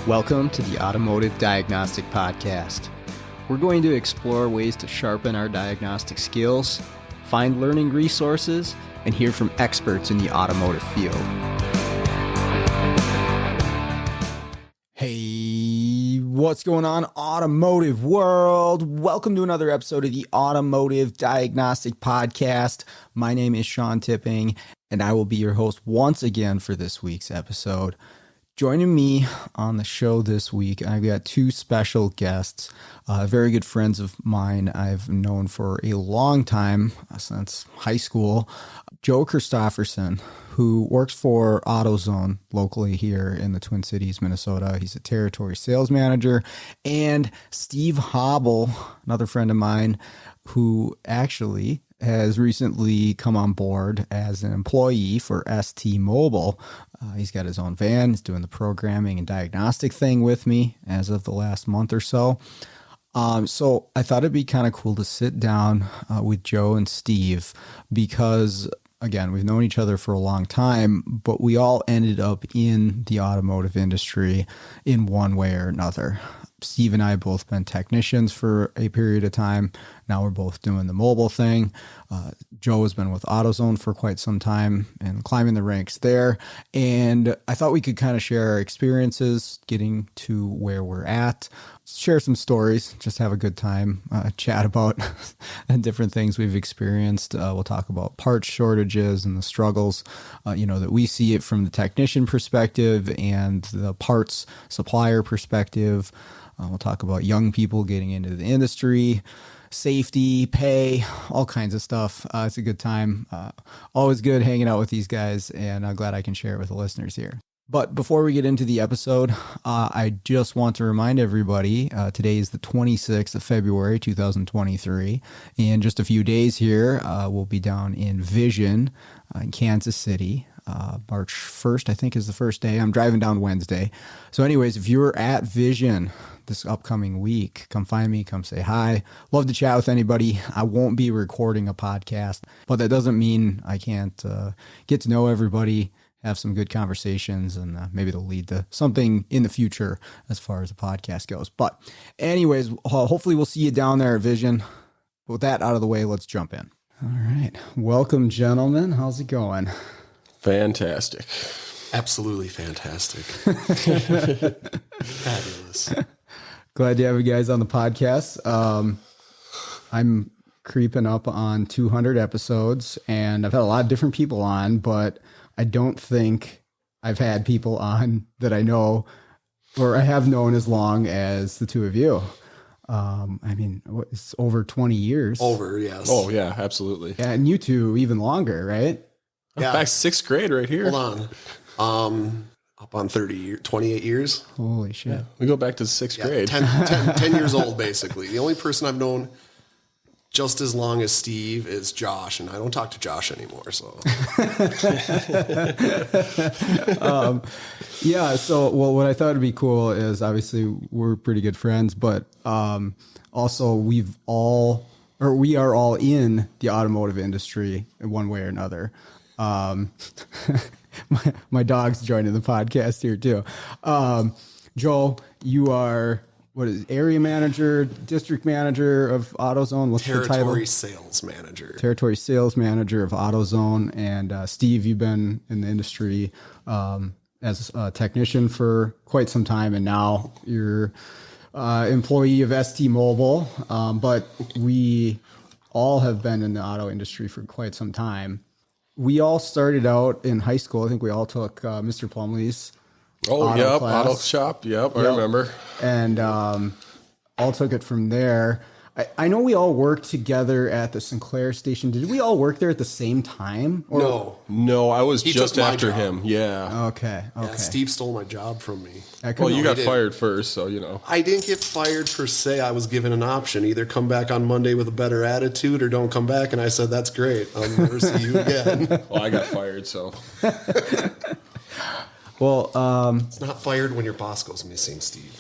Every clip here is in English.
Welcome to the Automotive Diagnostic Podcast. We're going to explore ways to sharpen our diagnostic skills, find learning resources, and hear from experts in the automotive field. Hey, what's going on, automotive world? Welcome to another episode of the Automotive Diagnostic Podcast. My name is Sean Tipping, and I will be your host once again for this week's episode. Joining me on the show this week, I've got two special guests, very good friends of mine I've known for a long time, since high school. Joe Christopherson, who works for Autozone locally here in the Twin Cities, Minnesota. He's a territory sales manager. And Steve Hauble, another friend of mine, who actually has recently come on board as an employee for ST Mobile. He's got his own van. He's doing the programming and diagnostic thing with me as of the last month or so. So I thought it'd be kind of cool to sit down with Joe and Steve because, again, we've known each other for a long time, but we all ended up in the automotive industry in one way or another. Steve and I have both been technicians for a period of time. Now we're both doing the mobile thing. Joe has been with AutoZone for quite some time and climbing the ranks there. And I thought we could kind of share our experiences getting to where we're at, share some stories, just have a good time, chat about different things we've experienced. We'll talk about parts shortages and the struggles, that we see it from the technician perspective and the parts supplier perspective. We'll talk about young people getting into the industry, safety, pay, all kinds of stuff. It's a good time. Always good hanging out with these guys, and I'm glad I can share it with the listeners here. But before we get into the episode, I just want to remind everybody, today is the 26th of February, 2023. In just a few days here, we'll be down in Vision in Kansas City. March 1st, I think, is the first day. I'm driving down Wednesday. So anyways, if you're at Vision this upcoming week, come find me, come say hi. Love to chat with anybody. I won't be recording a podcast, but that doesn't mean I can't get to know everybody, have some good conversations, and maybe they'll lead to something in the future as far as the podcast goes. But anyways, hopefully we'll see you down there at Vision. With that out of the way, let's jump in. All right. Welcome, gentlemen. How's it going? Fantastic. Absolutely fantastic. Fabulous. Glad to have you guys on the podcast. I'm creeping up on 200 episodes, and I've had a lot of different people on, but I don't think I've had people on that I know or I have known as long as the two of you. It's over 20 years. Over, yes. Oh, yeah, absolutely. Yeah, and you two even longer, right? Yeah. Back sixth grade right here. Hold on. Up on 28 years. Holy shit. Yeah, we go back to sixth grade. 10 years old, basically. The only person I've known just as long as Steve is Josh, and I don't talk to Josh anymore. So, what I thought would be cool is obviously we're pretty good friends, but also we are all in the automotive industry in one way or another. My dog's joining the podcast here too. Joel, you are area manager, district manager of AutoZone? What's the title? Territory sales manager. Territory sales manager of AutoZone. And Steve, you've been in the industry as a technician for quite some time, and now you're employee of ST Mobile. But we all have been in the auto industry for quite some time. We all started out in high school. I think we all took Mr. Plumley's auto shop. Yep, I remember. And all took it from there. I know we all worked together at the Sinclair station. Did we all work there at the same time? Or? No, I was He just took my after job. him. Yeah. Okay. Yeah, Steve stole my job from me. Well, you got fired first, so you know. I didn't get fired per se. I was given an option: either come back on Monday with a better attitude, or don't come back. And I said, "That's great. I'll never see you again." Well, I got fired, so. Well, it's not fired when your boss goes missing, Steve.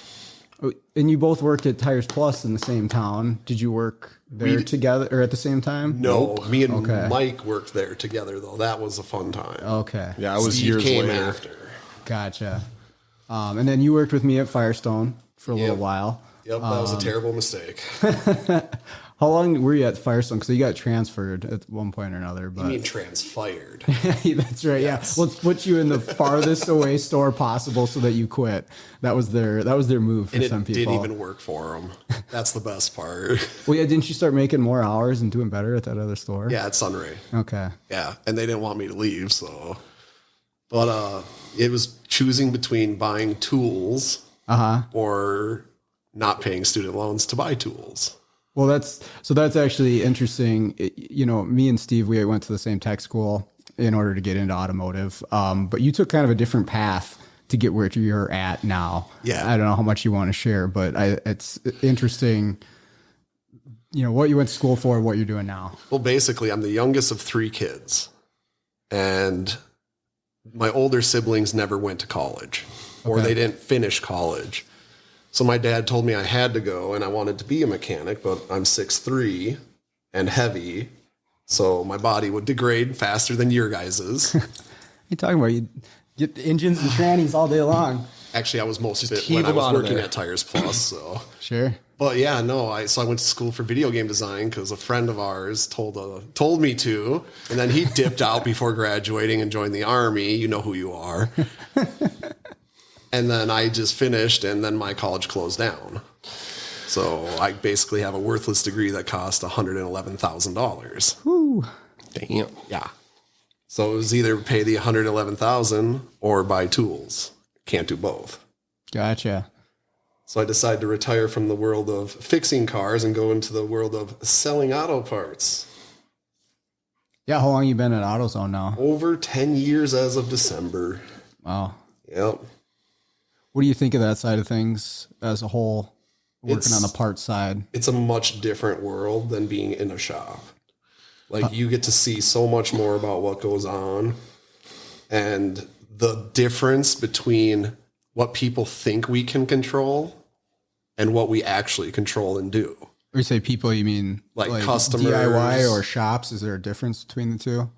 And you both worked at Tires Plus in the same town. Did you work there together or at the same time? No, me and Mike worked there together, though. That was a fun time. Okay. Yeah, I was Steve years came later. after. Gotcha. And then you worked with me at Firestone for a little while. Yep, that was a terrible mistake. How long were you at Firestone? Because you got transferred at one point or another. But You mean transfired? that's right. Yes. Yeah, let's put you in the farthest away store possible so that you quit. That was their move for And some it people. didn't even work for them. That's the best part. Well, yeah, didn't you start making more hours and doing better at that other store? Yeah, at Sunray. Okay. Yeah, and they didn't want me to leave, so. But it was choosing between buying tools or not paying student loans to buy tools. Well, that's actually interesting. You know, me and Steve, we went to the same tech school in order to get into automotive. But you took kind of a different path to get where you're at now. Yeah. I don't know how much you want to share, but it's interesting, you know, what you went to school for, what you're doing now. Well, basically, I'm the youngest of 3 kids. And my older siblings never went to college or they didn't finish college. So my dad told me I had to go and I wanted to be a mechanic, but I'm 6'3" and heavy. So my body would degrade faster than your guys's. You talking about? You get engines and trannies all day long. Actually, I was most fit keep when I them was out of working there. at Tires Plus. So, Sure. but yeah, no. So I went to school for video game design because a friend of ours told me to, and then he dipped out before graduating and joined the army. You know who you are. And then I just finished, and then my college closed down. So I basically have a worthless degree that cost $111,000. Woo. Damn. Yeah. So it was either pay the $111,000 or buy tools. Can't do both. Gotcha. So I decided to retire from the world of fixing cars and go into the world of selling auto parts. Yeah. How long you been at AutoZone now? Over 10 years as of December. Wow. Yep. What do you think of that side of things as a whole, working on the parts side? It's a much different world than being in a shop. Like you get to see so much more about what goes on and the difference between what people think we can control and what we actually control and do. When you say people, you mean Like customers. DIY or shops? Is there a difference between the two?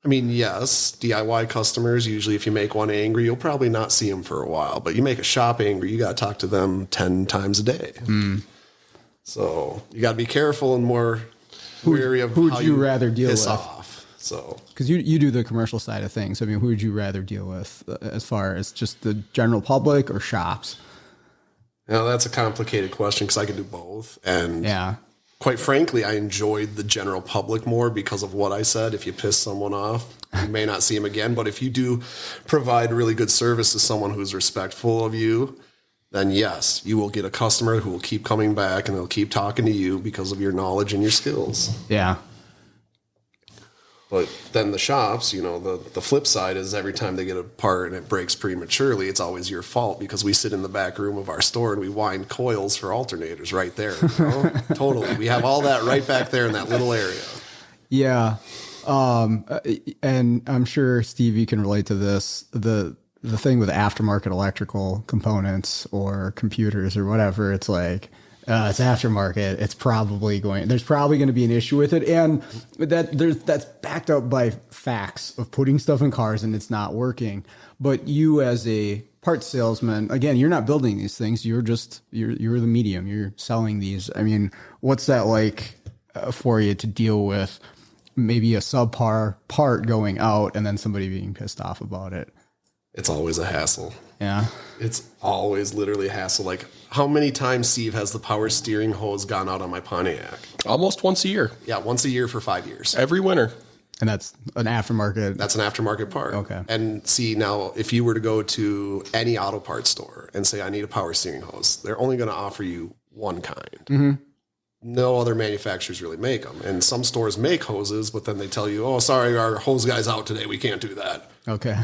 I mean, yes, DIY customers, usually if you make one angry, you'll probably not see them for a while. But you make a shop angry, you got to talk to them 10 times a day. So you got to be careful and more wary of who how would you rather deal piss with? off. So Because you do the commercial side of things. I mean, who would you rather deal with as far as just the general public or shops? now that's a complicated question because I can do both. And Yeah. quite frankly, I enjoyed the general public more because of what I said. If you piss someone off, you may not see him again. But if you do provide really good service to someone who's respectful of you, then yes, you will get a customer who will keep coming back and they'll keep talking to you because of your knowledge and your skills. Yeah. But then the shops, you know, the flip side is every time they get a part and it breaks prematurely, it's always your fault because we sit in the back room of our store and we wind coils for alternators right there. You know? Totally. We have all that right back there in that little area. Yeah. And I'm sure, Steve, you can relate to this. The thing with aftermarket electrical components or computers or whatever, it's like, it's aftermarket. There's probably going to be an issue with it. And that's backed up by facts of putting stuff in cars and it's not working. But you as a parts salesman, again, you're not building these things. You're the medium. You're selling these. I mean, what's that like for you to deal with maybe a subpar part going out and then somebody being pissed off about it? It's always a hassle. Yeah. It's always literally a hassle. Like, how many times, Steve, has the power steering hose gone out on my Pontiac? Almost once a year. Yeah, once a year for 5 years. Every winter. And that's an aftermarket. That's an aftermarket part. Okay. And see, now, if you were to go to any auto parts store and say, I need a power steering hose, they're only going to offer you one kind. Mm-hmm. No other manufacturers really make them. And some stores make hoses, but then they tell you, oh, sorry, our hose guy's out today. We can't do that. Okay.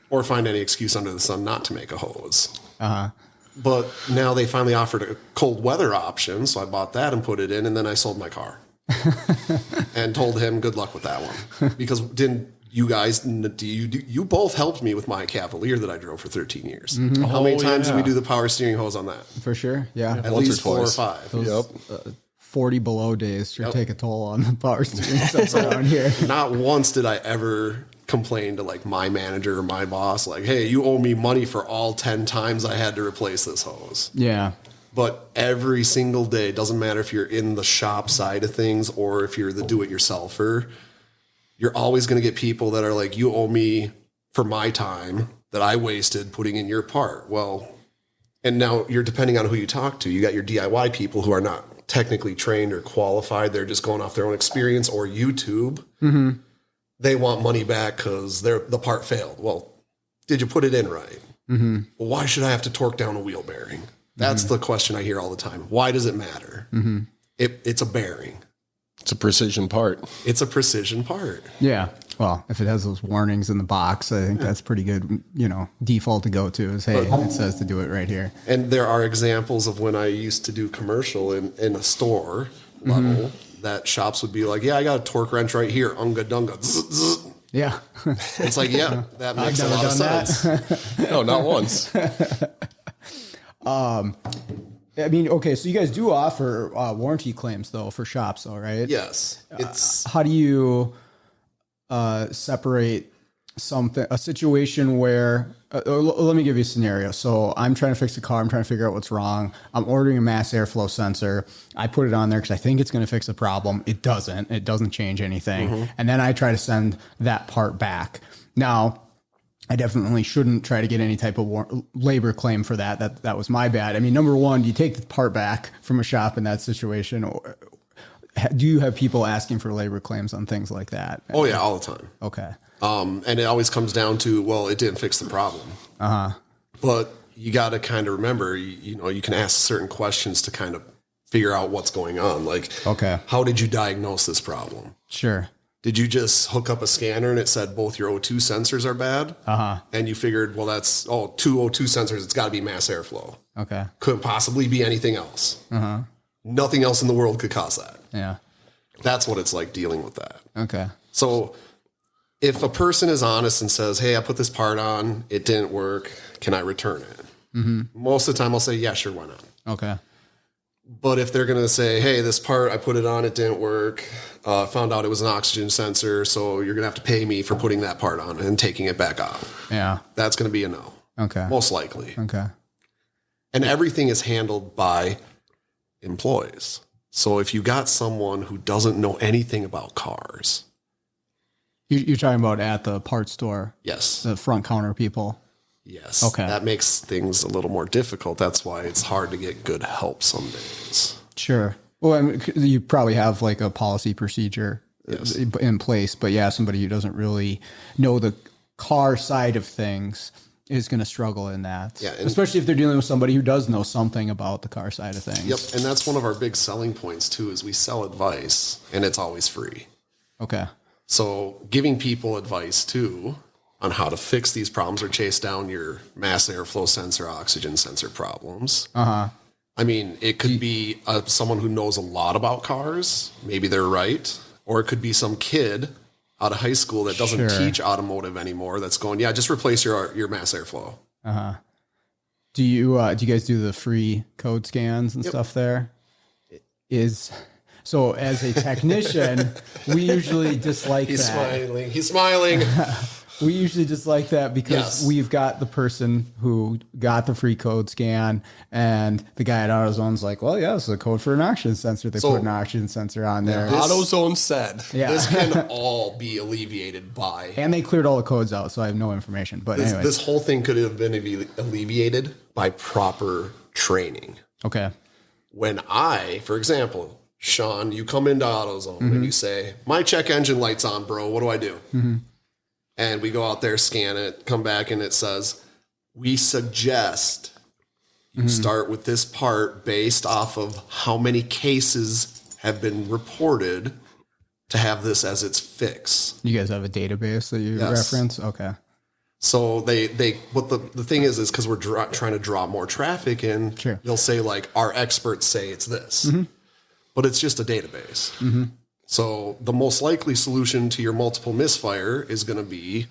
Or find any excuse under the sun not to make a hose. Uh-huh. But now they finally offered a cold weather option, so I bought that and put it in, and then I sold my car. And told him good luck with that one. Because didn't you guys, you both helped me with my Cavalier that I drove for 13 years. How many times did we do the power steering hose on that? For sure. Yeah. At least 4 or 5. Those, 40 below days should take a toll on the power steering stuff around here. Not once did I ever complain to like my manager or my boss, like, hey, you owe me money for all 10 times I had to replace this hose. Yeah. But every single day, doesn't matter if you're in the shop side of things or if you're the do-it-yourselfer, you're always going to get people that are like, you owe me for my time that I wasted putting in your part. Well, and now you're depending on who you talk to. You got your DIY people who are not technically trained or qualified. They're just going off their own experience or YouTube. They want money back because the part failed. Well, did you put it in right? Well, why should I have to torque down a wheel bearing? That's the question I hear all the time. Why does it matter? It's a bearing. It's a precision part. It's a precision part. Yeah. Well, if it has those warnings in the box, I think that's pretty good, default to go to is, hey, it says to do it right here. And there are examples of when I used to do commercial in a store level that shops would be like, yeah, I got a torque wrench right here. Unga dunga. Zzz, zzz. Yeah. It's like, yeah, that makes a lot of sense. No, not once. I mean, okay, so you guys do offer warranty claims, though, for shops, though, right? Yes. It's how do you separate a situation where let me give you a scenario. So I'm trying to fix the car. I'm trying to figure out what's wrong. I'm ordering a mass airflow sensor. I put it on there because I think it's going to fix the problem. It doesn't. It doesn't change anything. And then I try to send that part back. Now, I definitely shouldn't try to get any type of labor claim for that. That was my bad. I mean, number one, do you take the part back from a shop in that situation, or do you have people asking for labor claims on things like that? Oh yeah, all the time. Okay. And it always comes down to, well, it didn't fix the problem. But you got to kind of remember, you can ask certain questions to kind of figure out what's going on. Like, okay, how did you diagnose this problem? Sure. Did you just hook up a scanner and it said both your O2 sensors are bad? And you figured, well, that's, two O2 sensors, it's got to be mass airflow. Okay. Couldn't possibly be anything else. Nothing else in the world could cause that. Yeah. That's what it's like dealing with that. Okay. So if a person is honest and says, hey, I put this part on, it didn't work, can I return it? Most of the time I'll say, yeah, sure, why not? Okay. But if they're going to say, hey, this part, I put it on, it didn't work, found out it was an oxygen sensor, so you're going to have to pay me for putting that part on and taking it back off. Yeah. That's going to be a no. Okay. Most likely. Okay. And everything is handled by employees. So if you got someone who doesn't know anything about cars. You're talking about at the parts store? Yes. The front counter people? Yes. Okay. That makes things a little more difficult. That's why it's hard to get good help some days. Sure. Well, I mean, you probably have like a policy procedure in place, but yeah, somebody who doesn't really know the car side of things is going to struggle in that. Yeah, especially if they're dealing with somebody who does know something about the car side of things. Yep. And that's one of our big selling points too, is we sell advice and it's always free. Okay. So giving people advice too on how to fix these problems or chase down your mass airflow sensor, oxygen sensor problems. I mean, it could be someone who knows a lot about cars. Maybe they're right. Or it could be some kid out of high school that doesn't teach automotive anymore. That's going, yeah, just replace your mass airflow. Do you guys do the free code scans and stuff there? So as a technician, we usually dislike that. He's smiling. We usually dislike that because we've got the person who got the free code scan and the guy at AutoZone's like, well, yeah, this is a code for an oxygen sensor. They put an oxygen sensor on there. AutoZone said. This can all be alleviated by. And they cleared all the codes out, so I have no information. But anyway. This whole thing could have been alleviated by proper training. Okay. When for example, Sean, you come into AutoZone and you say, my check engine light's on, bro. What do I do? And we go out there, scan it, come back, and it says, we suggest you start with this part based off of how many cases have been reported to have this as its fix. You guys have a database that you reference? Okay. So what the thing is because we're trying to draw more traffic in, they'll say like, our experts say it's this. But it's just a database. So the most likely solution to your multiple misfire is going to be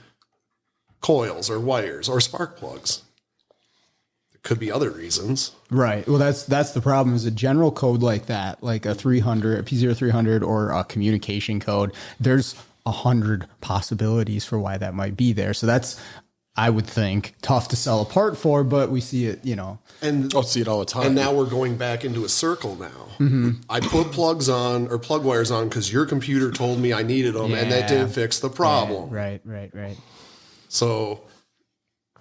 coils or wires or spark plugs. There could be other reasons. Right. Well, that's the problem is a general code like that, like a 300, a P0300 or a communication code. There's 100 possibilities for why that might be there. So that's, I would think, tough to sell a part for, but we see it, And I'll see it all the time. And now we're going back into a circle now. I put plugs on or plug wires on because your computer told me I needed them, and that didn't fix the problem. Yeah, right. So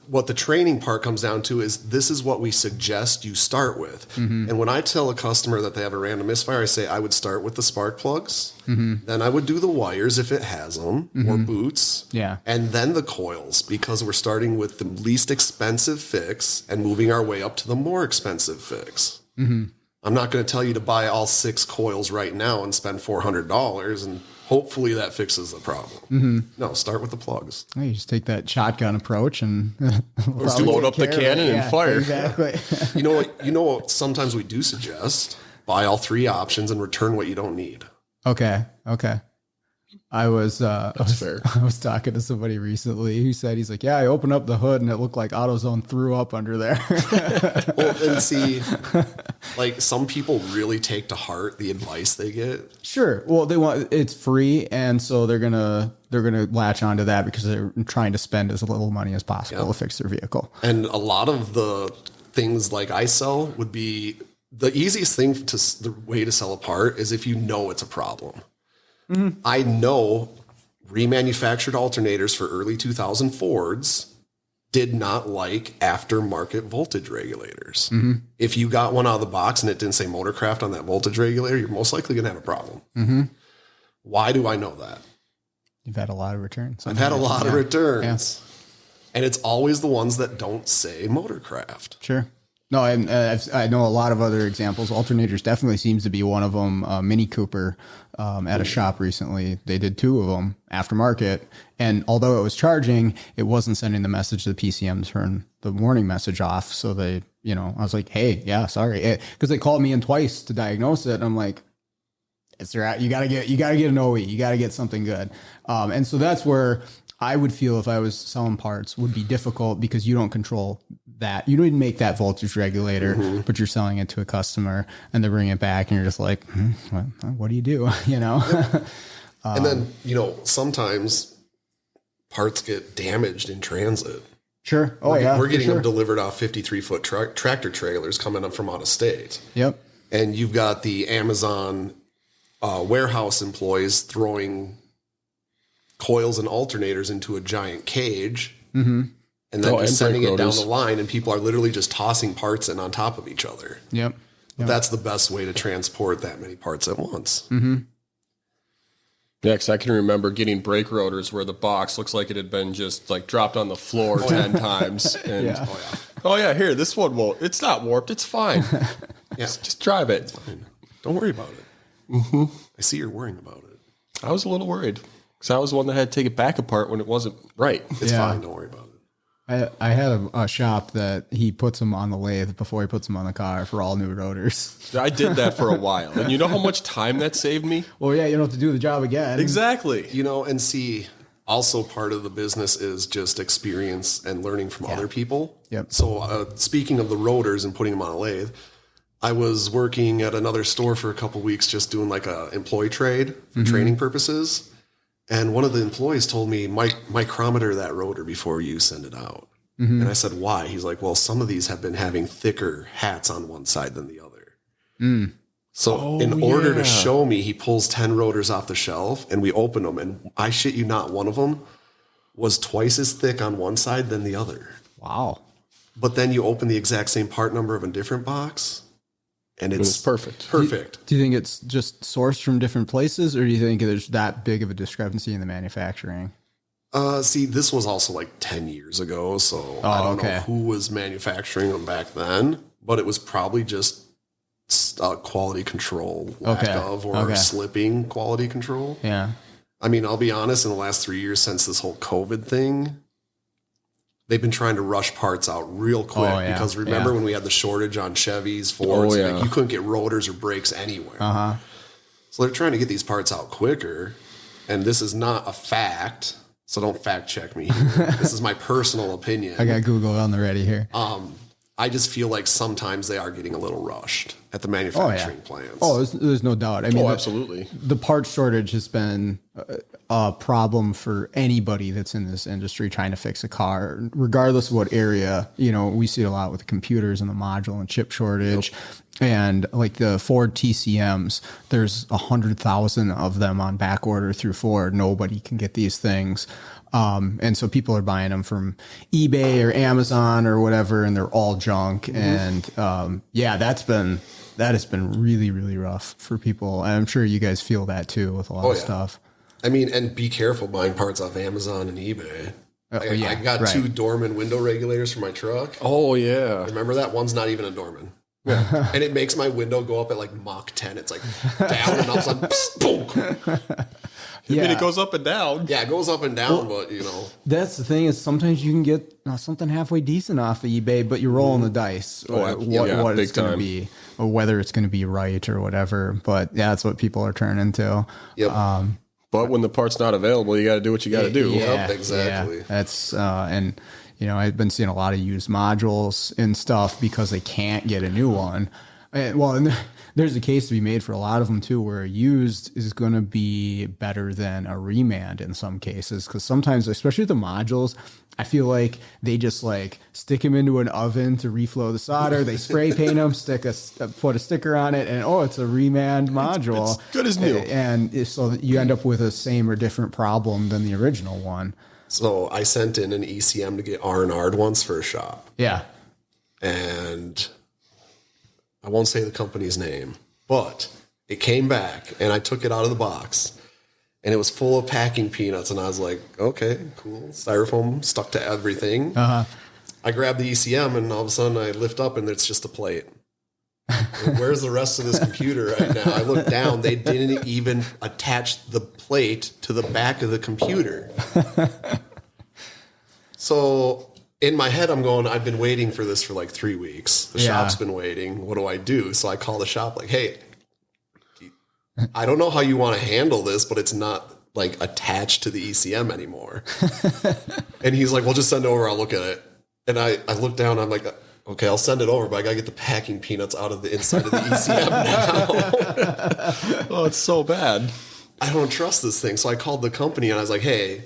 what the training part comes down to is this is what we suggest you start with. And when I tell a customer that they have a random misfire, I say I would start with the spark plugs. Then I would do the wires if it has them or boots. Yeah. And then the coils, because we're starting with the least expensive fix and moving our way up to the more expensive fix. I'm not going to tell you to buy all 6 coils right now and spend $400 and hopefully that fixes the problem. No, start with the plugs. Well, you just take that shotgun approach and just load up the cannon and fire. Exactly. You know what sometimes we do suggest? Buy all 3 options and return what you don't need. Okay. I was fair. I was talking to somebody recently who said, he's like, yeah, I opened up the hood and it looked like AutoZone threw up under there. Well, and see, like some people really take to heart the advice they get. Sure. Well, it's free, and so they're gonna latch onto that because they're trying to spend as little money as possible to fix their vehicle. And a lot of the things like I sell would be the easiest thing the way to sell a part is if you know it's a problem. I know remanufactured alternators for early 2000 Fords did not like aftermarket voltage regulators. If you got one out of the box and it didn't say Motorcraft on that voltage regulator, you're most likely going to have a problem. Why do I know that? You've had a lot of returns. I've had a lot of returns. And it's always the ones that don't say Motorcraft. Sure. No, I know a lot of other examples. Alternators definitely seems to be one of them. Mini Cooper at a shop recently, they did 2 of them aftermarket. And although it was charging, it wasn't sending the message to the PCM to turn the warning message off. So they, I was like, hey, yeah, sorry. Because they called me in twice to diagnose it. And I'm like, you gotta get an OE. You gotta get something good. And so that's where I would feel if I was selling parts would be difficult because you don't control that. You don't make that voltage regulator, but you're selling it to a customer and they bring it back and you're just like, what do you do? And then, sometimes parts get damaged in transit. Sure. We're getting them delivered off 53-foot tractor trailers coming up from out of state. Yep. And you've got the Amazon warehouse employees throwing coils and alternators into a giant cage and then just sending it down the line, and people are literally just tossing parts in on top of each other. Yep. That's the best way to transport that many parts at once. Yeah, because I can remember getting brake rotors where the box looks like it had been just like dropped on the floor 10 times. And here, this one won't. It's not warped. It's fine. Just drive it. It's fine. Don't worry about it. I see you're worrying about it. I was a little worried because I was the one that had to take it back apart when it wasn't right. It's fine. Don't worry about it. I had a shop that he puts them on the lathe before he puts them on the car for all new rotors. I did that for a while. And you know how much time that saved me? Well, yeah, you don't have to do the job again. Exactly. And see, also part of the business is just experience and learning from other people. Yep. So speaking of the rotors and putting them on a lathe, I was working at another store for a couple of weeks just doing like a employee trade for training purposes. And one of the employees told me, micrometer that rotor before you send it out. And I said, why? He's like, well, some of these have been having thicker hats on one side than the other. So in order to show me, he pulls 10 rotors off the shelf and we open them. And I shit you not, one of them was twice as thick on one side than the other. Wow. But then you open the exact same part number of a different box. And it's perfect. Perfect. Do you think it's just sourced from different places, or do you think there's that big of a discrepancy in the manufacturing? See, this was also like 10 years ago, so I don't know who was manufacturing them back then, but it was probably just quality control lack of or slipping quality control. Yeah. I mean, I'll be honest, in the last 3 years since this whole COVID thing, they've been trying to rush parts out real quick because remember when we had the shortage on Chevys, Fords, like you couldn't get rotors or brakes anywhere. So they're trying to get these parts out quicker. And this is not a fact. So don't fact check me here. This is my personal opinion. I got Google on the ready here. I just feel like sometimes they are getting a little rushed at the manufacturing plants. Oh, there's no doubt. I mean, absolutely. The part shortage has been a problem for anybody that's in this industry trying to fix a car, regardless of what area. You know, we see it a lot with the computers and the module and chip shortage. Yep. And like the Ford TCMs, there's 100,000 of them on back order through Ford. Nobody can get these things. And so people are buying them from eBay or Amazon or whatever, and they're all junk. Mm-hmm. And, that has been really, really rough for people. And I'm sure you guys feel that too with a lot of stuff. I mean, and be careful buying parts off Amazon and eBay. I got 2 Dorman window regulators for my truck. Oh yeah. Remember that? One's not even a Dorman. Yeah. And it makes my window go up at like Mach 10. It's like down and all of a sudden, boom. I mean, it goes up and down. Yeah, it goes up and down, but you know. That's the thing is sometimes you can get something halfway decent off of eBay, but you're rolling the dice. What it's going to be, or whether it's going to be right or whatever. But yeah, that's what people are turning to. Yep. But when the part's not available, you got to do what you got to do. Yeah, exactly. Yeah. That's and you know, I've been seeing a lot of used modules and stuff because they can't get a new one. And there's a case to be made for a lot of them too, where a used is going to be better than a remand in some cases. Because sometimes, especially the modules, I feel like they just like stick them into an oven to reflow the solder. They spray paint them, put a sticker on it, and it's a remand module. It's good as new. And so you end up with a same or different problem than the original one. So I sent in an ECM to get R&R'd once for a shop. Yeah. And I won't say the company's name, but it came back and I took it out of the box and it was full of packing peanuts. And I was like, okay, cool. Styrofoam stuck to everything. Uh-huh. I grabbed the ECM and all of a sudden I lift up and it's just a plate. Where's the rest of this computer right now? I looked down. They didn't even attach the plate to the back of the computer. So in my head, I'm going, I've been waiting for this for like 3 weeks. The shop's been waiting. What do I do? So I call the shop like, hey, I don't know how you want to handle this, but it's not like attached to the ECM anymore. And he's like, well, just send it over. I'll look at it. And I look down. I'm like, okay, I'll send it over, but I got to get the packing peanuts out of the inside of the ECM now. Oh, it's so bad. I don't trust this thing. So I called the company and I was like, hey,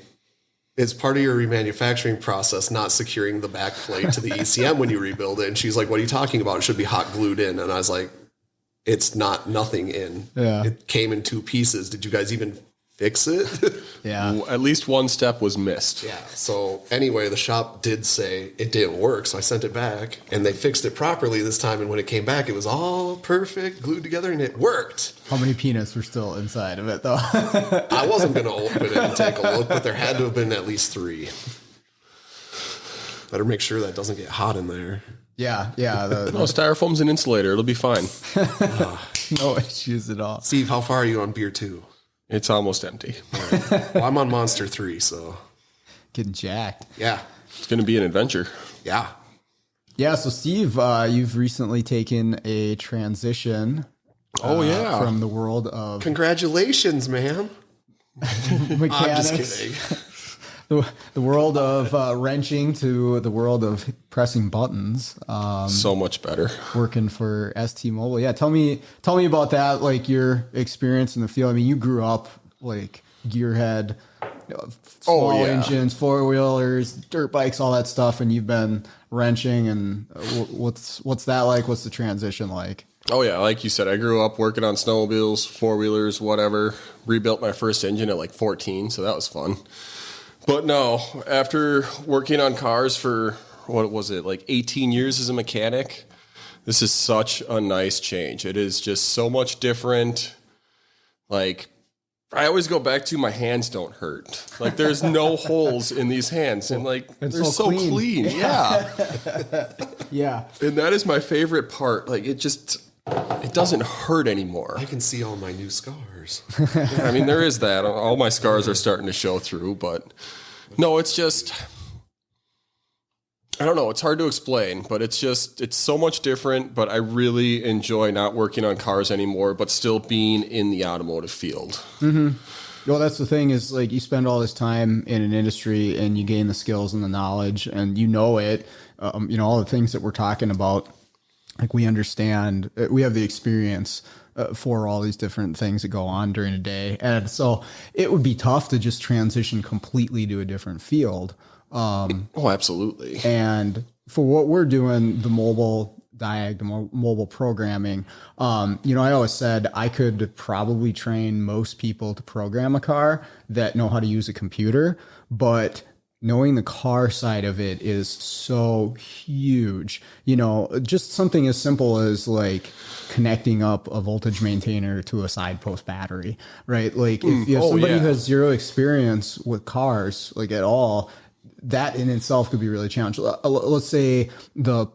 it's part of your remanufacturing process not securing the back plate to the ECM when you rebuild it. And she's like, what are you talking about? It should be hot glued in. And I was like, it's nothing in. Yeah. It came in 2 pieces. Did you guys even fix it? Yeah. At least one step was missed. Yeah. So anyway, the shop did say it didn't work. So I sent it back and they fixed it properly this time. And when it came back, it was all perfect, glued together, and it worked. How many peanuts were still inside of it though? I wasn't going to open it and take a look, but there had to have been at least 3. Better make sure that doesn't get hot in there. Yeah. Yeah. No, styrofoam's an insulator. It'll be fine. No issues at all. Steve, how far are you on beer 2? It's almost empty. Right. Well, I'm on Monster 3, so. Getting jacked. Yeah. It's going to be an adventure. Yeah. Yeah, so Steve, you've recently taken a transition. From the world of... Congratulations, man. Mechanics. I'm just kidding. The world of wrenching to the world of pressing buttons. So much better. Working for ST Mobile. Yeah, tell me about that, like your experience in the field. I mean, you grew up like gearhead, small engines, 4-wheelers, dirt bikes, all that stuff, and you've been wrenching. And what's that like? What's the transition like? Oh yeah, like you said, I grew up working on snowmobiles, 4-wheelers, whatever. Rebuilt my first engine at like 14, so that was fun. But no, after working on cars for, what was it, like 18 years as a mechanic, this is such a nice change. It is just so much different. Like, I always go back to my hands don't hurt. Like, there's no holes in these hands. And, like, they're so clean. Yeah. Yeah. And that is my favorite part. Like, it doesn't hurt anymore. I can see all my new scars. I mean, there is that. All my scars are starting to show through, but no, it's just I don't know. It's hard to explain, but it's so much different. But I really enjoy not working on cars anymore, but still being in the automotive field. Mm-hmm. Well, that's the thing is like you spend all this time in an industry and you gain the skills and the knowledge and you know it, all the things that we're talking about, like we understand, we have the experience for all these different things that go on during a day. And so it would be tough to just transition completely to a different field. Oh, absolutely. And for what we're doing, the mobile programming, I always said I could probably train most people to program a car that know how to use a computer, but knowing the car side of it is so huge. Just something as simple as like connecting up a voltage maintainer to a side post battery, right? Like if you have somebody who has zero experience with cars, like at all, that in itself could be really challenging. Let's say the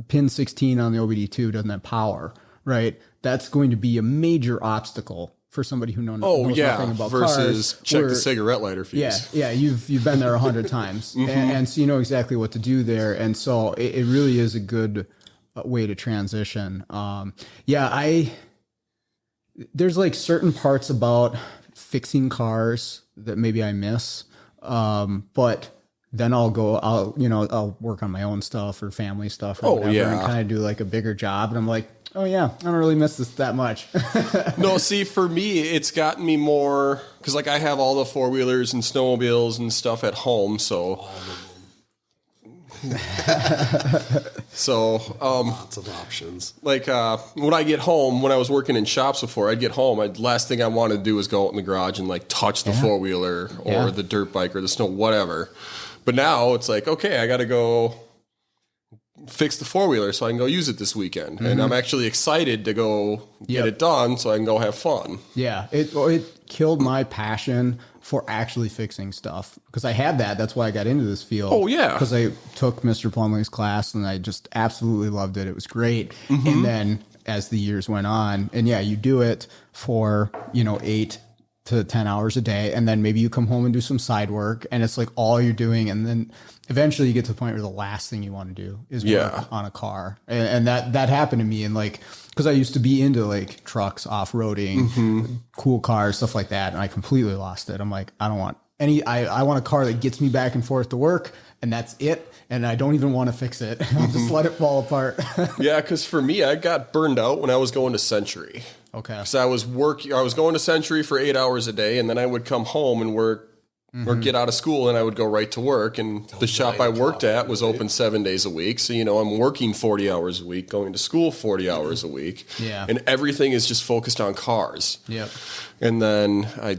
pin 16 on the OBD2 doesn't have power, right? That's going to be a major obstacle for somebody who knows nothing about versus cars. Check the cigarette lighter fuse. Yeah, you've been there 100 times, and so you know exactly what to do there. And so it really is a good way to transition. There's like certain parts about fixing cars that maybe I miss, but then I'll work on my own stuff or family stuff or whatever and kind of do like a bigger job. And I'm like, oh yeah, I don't really miss this that much. No, see, for me, it's gotten me more because like I have all the 4-wheelers and snowmobiles and stuff at home. So, lots of options. Like when I get home, when I was working in shops before, I'd get home. Last thing I wanted to do was go out in the garage and like touch the 4-wheeler or the dirt bike or the snow, whatever. But now it's like, okay, I got to go fix the 4-wheeler so I can go use it this weekend. And I'm actually excited to go get it done so I can go have fun. Yeah, it killed my passion for actually fixing stuff because I had that. That's why I got into this field. Oh, yeah. Because I took Mr. Plumley's class and I just absolutely loved it. It was great. And then as the years went on, and you do it for, 8 to 10 hours a day. And then maybe you come home and do some side work and it's like all you're doing. And then eventually you get to the point where the last thing you want to do is work on a car. And that happened to me. And like, cause I used to be into like trucks, off-roading, cool cars, stuff like that. And I completely lost it. I'm like, I don't want I want a car that gets me back and forth to work and that's it. And I don't even want to fix it. I'll just let it fall apart. Yeah. Cause for me, I got burned out when I was going to Century. Okay. Because I was going to Century for 8 hours a day, and then I would come home and work or get out of school, and I would go right to work. And the shop I worked at was open 7 days a week. So, I'm working 40 hours a week, going to school 40 hours a week. Yeah. And everything is just focused on cars. Yep. And then I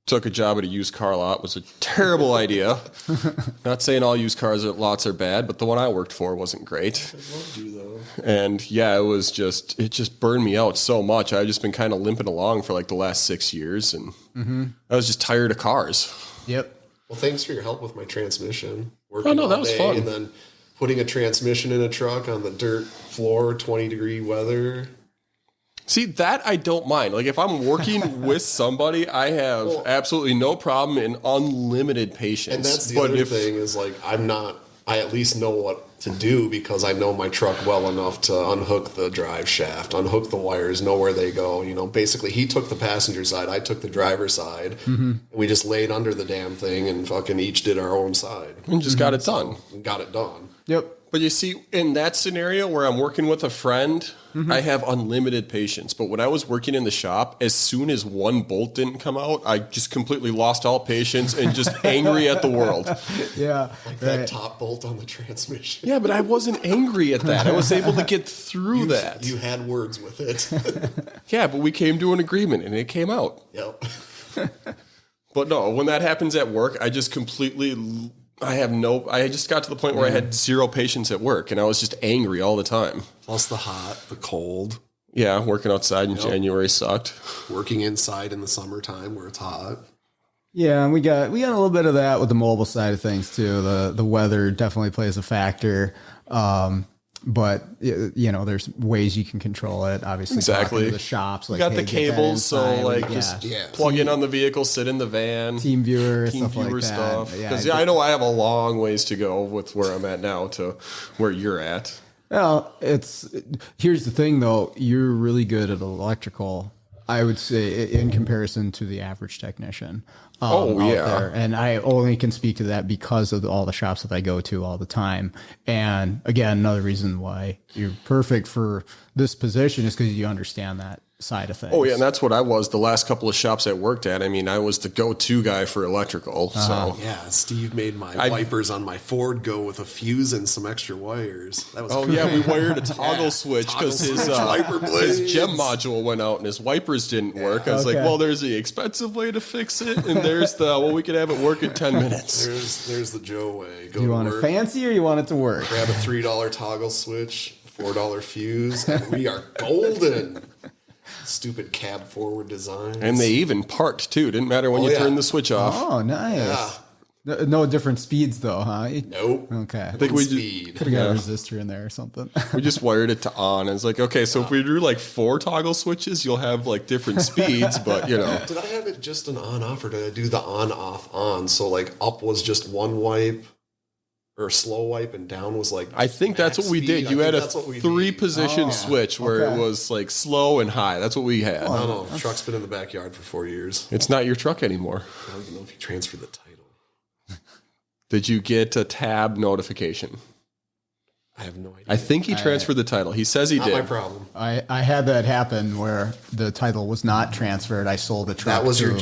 took a job at a used car lot. It was a terrible idea. Not saying all used cars lots are bad, but the one I worked for wasn't great. I loved you though. And it just burned me out so much. I've just been kind of limping along for like the last 6 years, and I was just tired of cars. Yep. Well, thanks for your help with my transmission. That was fun. And then putting a transmission in a truck on the dirt floor, 20-degree weather. See, that I don't mind. Like, if I'm working with somebody, I have absolutely no problem and unlimited patience. And that's the other thing is, like, I at least know what to do because I know my truck well enough to unhook the drive shaft, unhook the wires, know where they go. Basically, he took the passenger side, I took the driver's side. And we just laid under the damn thing and fucking each did our own side. And just got it done. Got it done. Yep. But you see, in that scenario where I'm working with a friend, I have unlimited patience. But when I was working in the shop, as soon as one bolt didn't come out, I just completely lost all patience and just angry at the world. Yeah. Like that top bolt on the transmission. Yeah, but I wasn't angry at that. I was able to get through that. You had words with it. Yeah, but we came to an agreement and it came out. Yep. But no, when that happens at work, I just completely... I just got to the point where I had zero patience at work and I was just angry all the time. Plus the hot, the cold. Yeah, working outside in January sucked. Working inside in the summertime where it's hot. Yeah, and we got a little bit of that with the mobile side of things too. The weather definitely plays a factor. But there's ways you can control it. Obviously, Exactly. talking to the shops. Like, You got hey, the get that cables, so inside. like Yeah. just plug in on the vehicle, sit in the van. Team viewer, Team stuff like viewer that. stuff. Because I know I have a long ways to go with where I'm at now to where you're at. Well, here's the thing though. You're really good at electrical, I would say, in comparison to the average technician. Out there. And I only can speak to that because of all the shops that I go to all the time. And again, another reason why you're perfect for this position is because you understand that side of things. Oh yeah, and that's what I was the last couple of shops I worked at. I mean, I was the go-to guy for electrical. So Yeah, Steve made my wipers on my Ford go with a fuse and some extra wires. That was we wired a toggle switch because his wiper blades. his gem module went out and his wipers didn't work. I was like, well, there's the expensive way to fix it, and there's the we could have it work in 10 minutes. There's the Joe way. Go you to want work, it fancy or you want it to work? grab a $3 toggle switch, $4 fuse, and we are golden. Stupid cab forward design. And they even parked too. Didn't matter when you turned the switch off. Oh, nice. No different speeds though, huh? Nope. Okay. I think we speed. Could have got a resistor in there or something. We just wired it to on. And it's like, okay, so if we do like 4 toggle switches, you'll have like different speeds, but Did I have it just an on off or did I do the on off on? So like up was just one wipe or slow wipe and down was like I think that's what we did. You had a 3-position switch where it was like slow and high. That's what we had. No, truck's been in the backyard for 4 years. It's not your truck anymore. I don't even know if you transferred the title. Did you get a tab notification? I have no idea. I think he transferred the title. He says he Not did. my problem. I had that happen where the title was not transferred. I sold a truck. That was your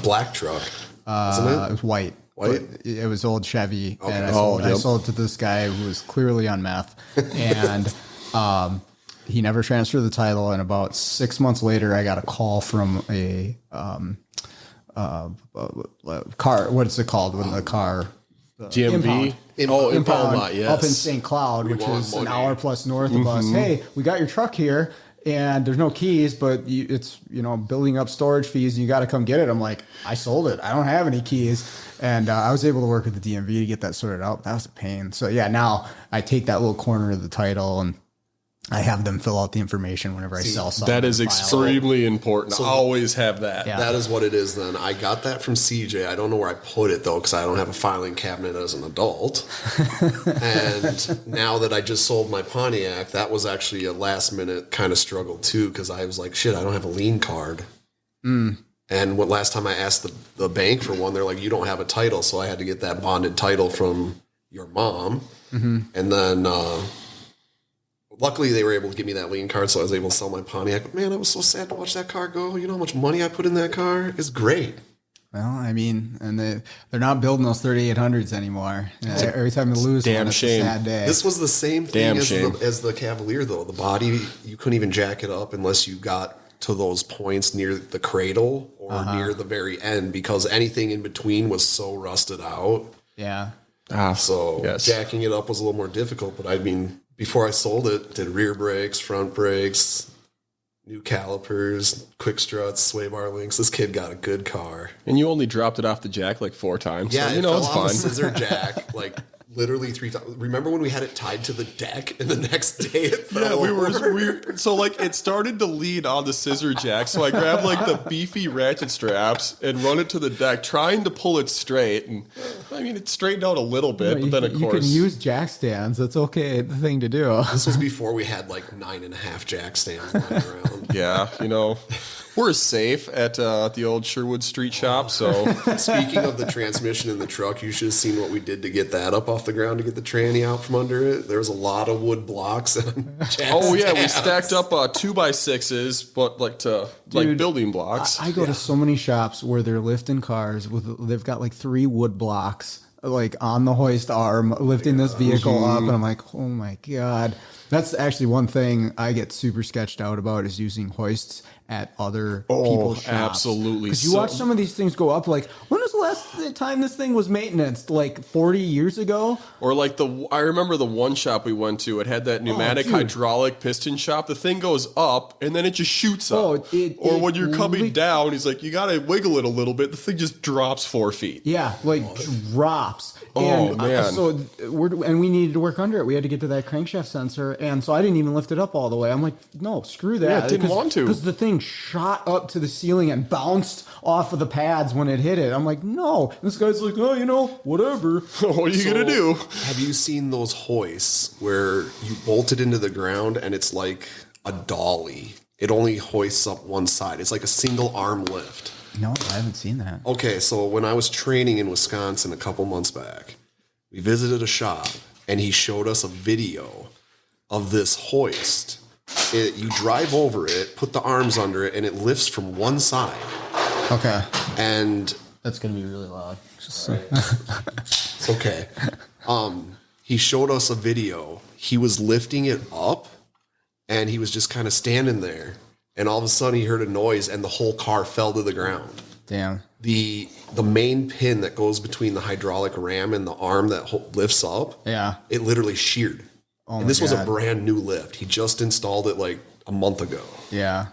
black truck, wasn't it was white. White? It was old Chevy, and Okay. I sold it to this guy who was clearly on meth, and he never transferred the title. And about 6 months later, I got a call from a car. What is it called when the car? GMV? Impound yes. up in St. Cloud, which want is an money. hour plus north of us. Hey, we got your truck here, and there's no keys, but it's building up storage fees, and you got to come get it. I'm like, I sold it. I don't have any keys, and I was able to work with the DMV to get that sorted out. That was a pain. So yeah, now I take that little corner of the title and I have them fill out the information whenever I sell something. That is extremely important. So always have that. Yeah. That is what it is then. I got that from CJ. I don't know where I put it though because I don't have a filing cabinet as an adult. And now that I just sold my Pontiac, that was actually a last minute kind of struggle too because I was like, shit, I don't have a lien card. And last time I asked the bank for one, they're like, you don't have a title. So I had to get that bonded title from your mom. And then luckily they were able to give me that lien card, so I was able to sell my Pontiac. But man, I was so sad to watch that car go. You know how much money I put in that car? It's great. Well, I mean, and they're not building those 3800s anymore. Every time you lose damn one, it's shame. a sad day. This was the same thing Damn as the Cavalier, though. The body, you couldn't even jack it up unless you got to those points near the cradle or near the very end because anything in between was so rusted out. Yeah. So jacking it up was a little more difficult. But I mean, before I sold it, did rear brakes, front brakes, new calipers, quick struts, sway bar links. This kid got a good car. And you only dropped it off the jack like 4 times. Yeah, so, it it's fell off fine. a scissor jack like literally 3 times. Remember when we had it tied to the deck and the next day it fell We over? were so like it started to lean on the scissor jack. So I grabbed like the beefy ratchet straps and run it to the deck, trying to pull it straight. And I mean, it straightened out a little bit, but then of you course can use jack stands. That's okay. The thing to do. This was before we had like 9.5 jack stands lying around. yeah, we're safe at the old Sherwood Street shop. So Speaking of the transmission in the truck, you should have seen what we did to get that up off the ground to get the tranny out from under it. There was a lot of wood blocks and jack we stands. stacked up 2x6s, but like building blocks. I go to so many shops where they're lifting cars they've got like 3 wood blocks like on the hoist arm lifting this vehicle up, and I'm like, oh my god. That's actually one thing I get super sketched out about is using hoists at other people's shops. Absolutely. Because you watch some of these things go up like, when was the last time this thing was maintained? Like 40 years ago? Or like I remember the one shop we went to, it had that pneumatic hydraulic piston shop. The thing goes up and then it just shoots up. Or when you're coming down, he's like, you got to wiggle it a little bit. The thing just drops 4 feet. Yeah, like drops. Oh, man. And we needed to work under it. We had to get to that crankshaft sensor. And so I didn't even lift it up all the way. I'm like, no, screw that. Yeah, didn't want to. Because the thing shot up to the ceiling and bounced off of the pads when it hit it. I'm like, no. And this guy's like, oh, whatever. What are you going to do? Have you seen those hoists where you bolt it into the ground and it's like a dolly? It only hoists up one side. It's like a single arm lift. No, I haven't seen that. Okay, so when I was training in Wisconsin a couple months back, we visited a shop and he showed us a video of this hoist. You drive over it, put the arms under it, and it lifts from one side. Okay. And that's going to be really loud. It's okay. He showed us a video. He was lifting it up, and he was just kind of standing there. And all of a sudden, he heard a noise, and the whole car fell to the ground. Damn. The main pin that goes between the hydraulic ram and the arm that lifts up, it literally sheared. Oh and this was a brand new lift. He just installed it like a month ago. Yeah.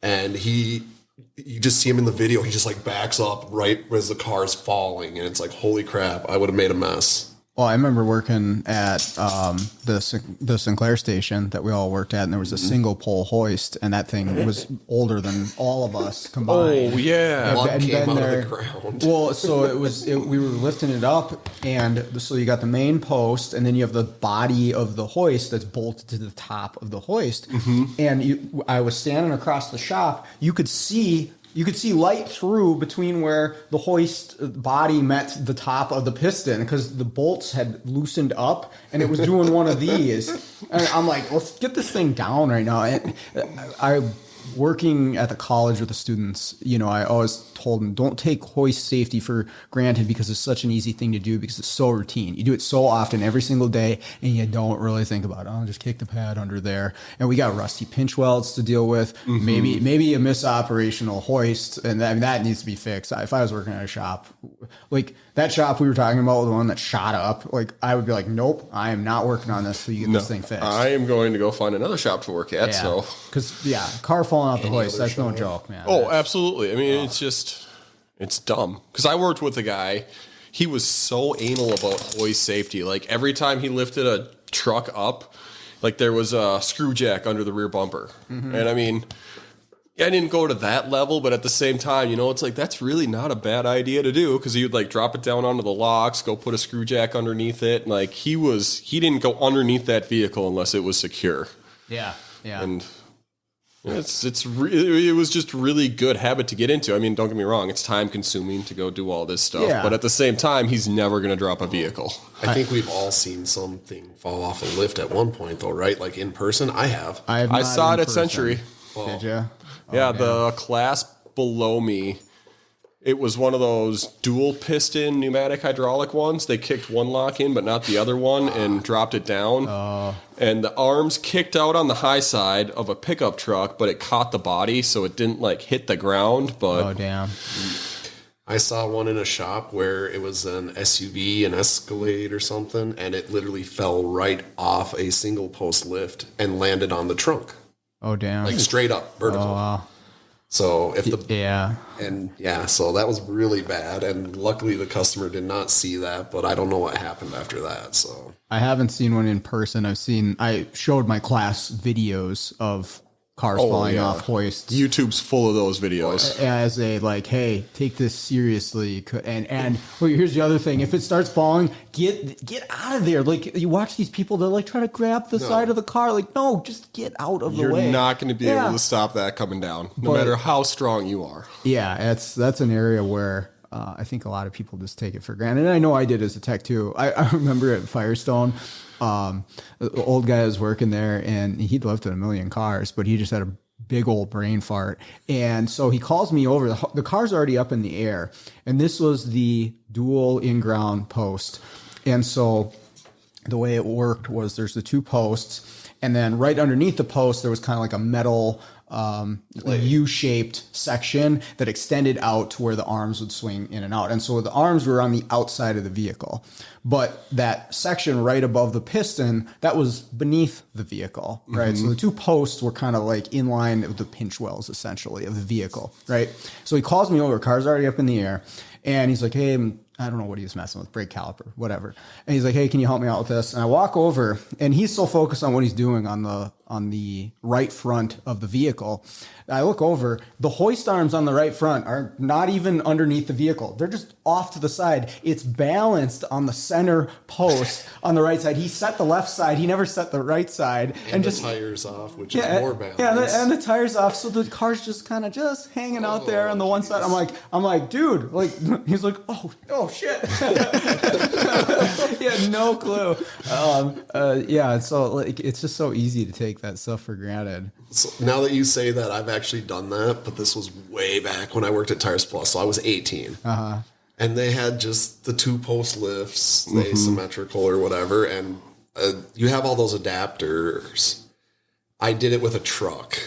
And you just see him in the video. He just like backs up right as the car is falling. And it's like, holy crap, I would have made a mess. Well, I remember working at the Sinclair station that we all worked at, and there was a single pole hoist, and that thing was older than all of us combined. Oh, yeah. Blood came out of the ground. Well, so we were lifting it up, and so you got the main post, and then you have the body of the hoist that's bolted to the top of the hoist. Mm-hmm. And I was standing across the shop. You could see light through between where the hoist body met the top of the piston because the bolts had loosened up and it was doing one of these. And I'm like, let's get this thing down right now. And working at the college with the students, I always told them, don't take hoist safety for granted because it's such an easy thing to do because it's so routine. You do it so often every single day and you don't really think about it. Oh, just kick the pad under there. And we got rusty pinch welds to deal with. Mm-hmm. Maybe a misoperational hoist, and that needs to be fixed. If I was working at a shop, like that shop we were talking about, the one that shot up, like I would be like, nope, I am not working on this till you get this thing fixed. I am going to go find another shop to work at. Yeah. So, because car falling off the hoist, that's no joke, man. Oh, absolutely. I mean, it's dumb. Because I worked with a guy, he was so anal about hoist safety. Like every time he lifted a truck up, like there was a screw jack under the rear bumper. Mm-hmm. And I mean, I didn't go to that level, but at the same time, it's like that's really not a bad idea to do because he would like drop it down onto the locks, go put a screw jack underneath it. And like he didn't go underneath that vehicle unless it was secure. Yeah. Yeah. And it was just really good habit to get into. I mean, don't get me wrong, it's time consuming to go do all this stuff, but at the same time, he's never going to drop a vehicle. I think we've all seen something fall off a lift at one point, though, right? Like in person, I have. I saw it at Century. Did you? Yeah, the class below me. It was one of those dual piston pneumatic hydraulic ones. They kicked one lock in, but not the other one, and dropped it down. And the arms kicked out on the high side of a pickup truck, but it caught the body, so it didn't like hit the ground. But oh damn! I saw one in a shop where it was an SUV, an Escalade or something, and it literally fell right off a single post lift and landed on the trunk. Oh damn! Like straight up vertical. Oh wow. So so that was really bad, and luckily the customer did not see that, but I don't know what happened after that. So I haven't seen one in person. I showed my class videos of cars falling off hoists. YouTube's full of those videos. As a like, hey, take this seriously. And well, here's the other thing: if it starts falling, get out of there. Like you watch these people, they're like trying to grab the side of the car. Like, no, just get out of the way. You're not going to be able to stop that coming down, no matter how strong you are. Yeah, that's an area where I think a lot of people just take it for granted. And I know I did as a tech too. I remember at Firestone. The old guy was working there and he'd lifted 1 million cars, but he just had a big old brain fart. And so he calls me over. The car's already up in the air. And this was the dual in-ground post. And so the way it worked was there's the two posts. And then right underneath the post, there was kind of like a metal U-shaped section that extended out to where the arms would swing in and out. And so the arms were on the outside of the vehicle, but that section right above the piston, that was beneath the vehicle, right? So the two posts were kind of like in line with the pinch wells, essentially, of the vehicle, right? So he calls me over, car's already up in the air, and he's like, hey, I don't know what he was messing with, brake caliper, whatever. And he's like, hey, can you help me out with this? And I walk over, and he's so focused on what he's doing on the right front of the vehicle. I look over, the hoist arms on the right front are not even underneath the vehicle. They're just off to the side. It's balanced on the center post on the right side. He set the left side. He never set the right side. And the tires off, which is more balanced. Yeah, and the tires off. So the car's just kind of just hanging out there on the one side. I'm like, dude, like, he's like, oh shit. He had no clue. So like, it's just so easy to take that stuff for granted. So now that you say that, I've actually done that, but this was way back when I worked at Tires Plus. So I was 18. And they had just the 2-post lifts, the asymmetrical or whatever. And you have all those adapters. I did it with a truck.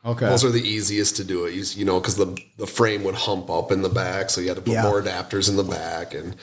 Okay. Those are the easiest to do it, because the frame would hump up in the back, so you had to put more adapters in the back. And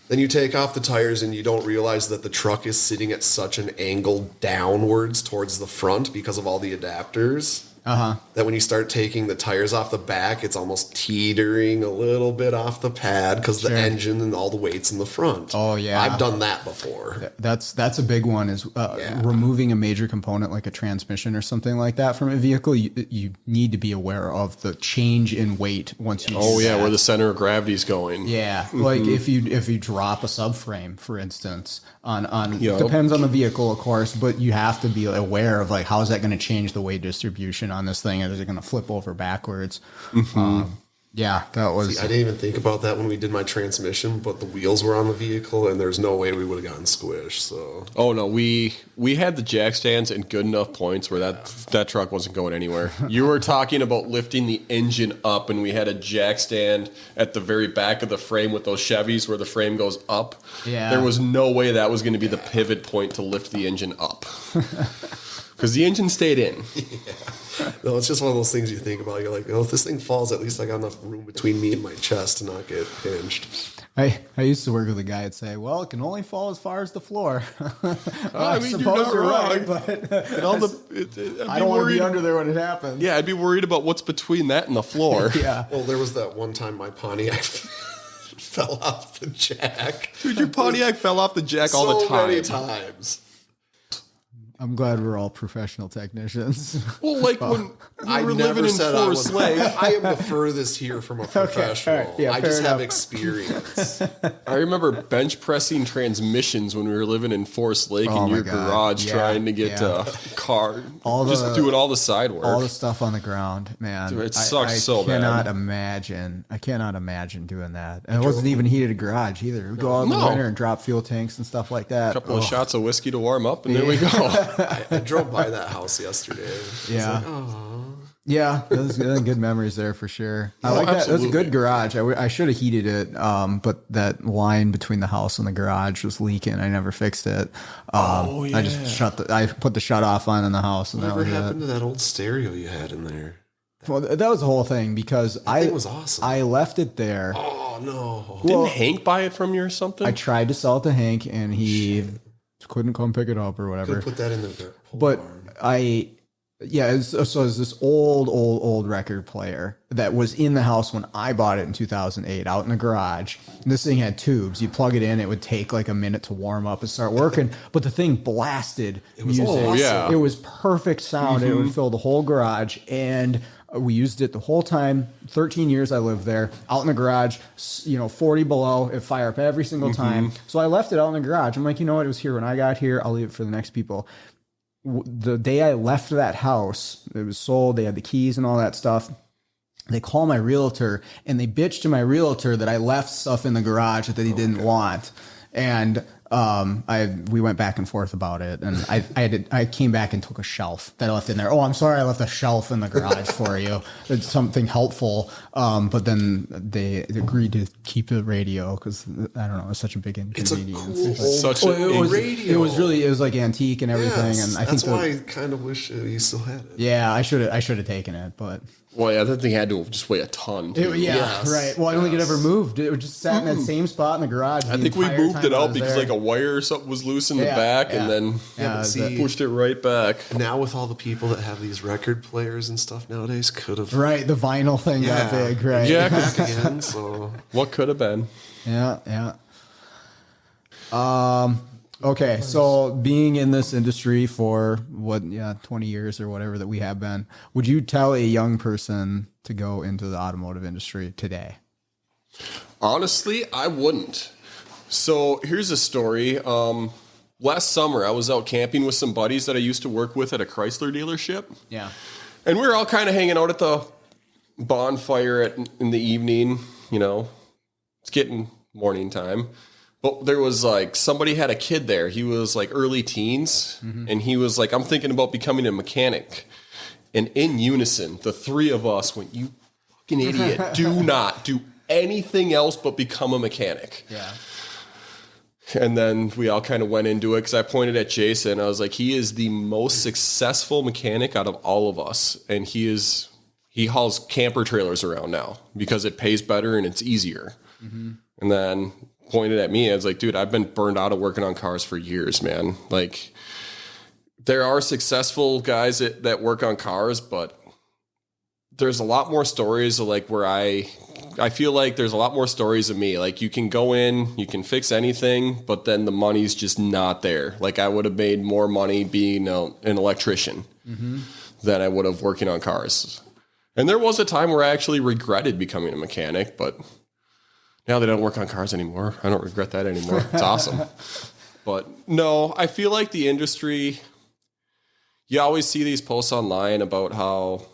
then you take off the tires and you don't realize that the truck is sitting at such an angle downwards towards the front because of all the adapters. That when you start taking the tires off the back, it's almost teetering a little bit off the pad because the engine and all the weight's in the front. Oh, yeah. I've done that before. That's a big one is removing a major component like a transmission or something like that from a vehicle. You need to be aware of the change in weight once you where the center of gravity is going. Yeah. Like if you drop a subframe, for instance, on depends on the vehicle, of course, but you have to be aware of like, how is that going to change the weight distribution on this thing? Is it going to flip over backwards? That was. See, I didn't even think about that when we did my transmission, but the wheels were on the vehicle, and there's no way we would have gotten squished. So. Oh no, we had the jack stands in good enough points where that truck wasn't going anywhere. You were talking about lifting the engine up, and we had a jack stand at the very back of the frame with those Chevys where the frame goes up. Yeah. There was no way that was going to be the pivot point to lift the engine up. Because the engine stayed in. No, it's just one of those things you think about. You're like, if this thing falls, at least I got enough room between me and my chest to not get pinched. I used to work with a guy that'd say, well, it can only fall as far as the floor. I mean, suppose you're right, but I don't want to be under there when it happens. Yeah, I'd be worried about what's between that and the floor. Yeah. Well, there was that one time my Pontiac fell off the jack. Dude, your Pontiac fell off the jack all the time. So many times. I'm glad we're all professional technicians. Well, like when we were living in Forest Lake. I am the furthest here from a professional. Okay, right. Yeah, I just enough. have experience. I remember bench pressing transmissions when we were living in Forest Lake in your garage trying to get a car. Doing all the side work. All the stuff on the ground, man. Dude, it sucks so bad. I cannot imagine doing that. And it wasn't even heated a garage either. We'd go out in the winter and drop fuel tanks and stuff like that. A couple of shots of whiskey to warm up, and there we go. I drove by that house yesterday. Yeah, those good memories there for sure. I like that. That's a good garage. I should have heated it, but that line between the house and the garage was leaking. I never fixed it. I just I put the shut off on in the house, and whatever happened to that old stereo you had in there? Well, that was the whole thing because it was awesome. I left it there. Oh no! Didn't Hank buy it from you or something? I tried to sell it to Hank, and he couldn't come pick it up or whatever. Could put that in the but barn. It's this old record player that was in the house when I bought it in 2008 out in the garage. And this thing had tubes. You plug it in, it would take like a minute to warm up and start working. But the thing blasted music. Oh, yeah. It was perfect sound. It would fill the whole garage. And we used it the whole time. 13 years I lived there, out in the garage, 40 below, it fire up every single time. So I left it out in the garage. I'm like, you know what? It was here when I got here. I'll leave it for the next people. The day I left that house, it was sold. They had the keys and all that stuff. They call my realtor and they bitch to my realtor that I left stuff in the garage that he didn't want. And we went back and forth about it, and I came back and took a shelf that I left in there. Oh, I'm sorry, I left a shelf in the garage for you. It's something helpful. But then they agreed to keep the radio because I don't know, it's such a big inconvenience. It's a cool radio. It was like antique and everything, and I think that's why I kind of wish you still had it. Yeah, I should have taken it, but. Well, yeah, that thing had to just weigh a ton. Too. Right. Well, I don't think it ever moved. It just sat in that same spot in the garage. I think we moved it out because like a wire or something was loose in the back, and then pushed it right back. Now with all the people that have these record players and stuff nowadays, could have the vinyl thing got big, right? Yeah, back again. So what could have been? Yeah. Okay, so being in this industry for 20 years or whatever that we have been, would you tell a young person to go into the automotive industry today? Honestly, I wouldn't. So here's a story. Last summer, I was out camping with some buddies that I used to work with at a Chrysler dealership. Yeah. And we were all kind of hanging out at the bonfire in the evening, it's getting morning time. But there was like, somebody had a kid there. He was like early teens. Mm-hmm. And he was like, I'm thinking about becoming a mechanic. And in unison, the three of us went, you fucking idiot. Do not do anything else but become a mechanic. Yeah. And then we all kind of went into it because I pointed at Jason. I was like, he is the most successful mechanic out of all of us. And he hauls camper trailers around now because it pays better and it's easier. Mm-hmm. And then pointed at me. I was like, dude, I've been burned out of working on cars for years, man. Like, there are successful guys that work on cars, but there's a lot more stories of like where I feel like there's a lot more stories of me. Like, you can go in, you can fix anything, but then the money's just not there. Like, I would have made more money being an electrician than I would have working on cars. And there was a time where I actually regretted becoming a mechanic, but now they don't work on cars anymore. I don't regret that anymore. It's awesome. But no, I feel like the industry, you always see these posts online about how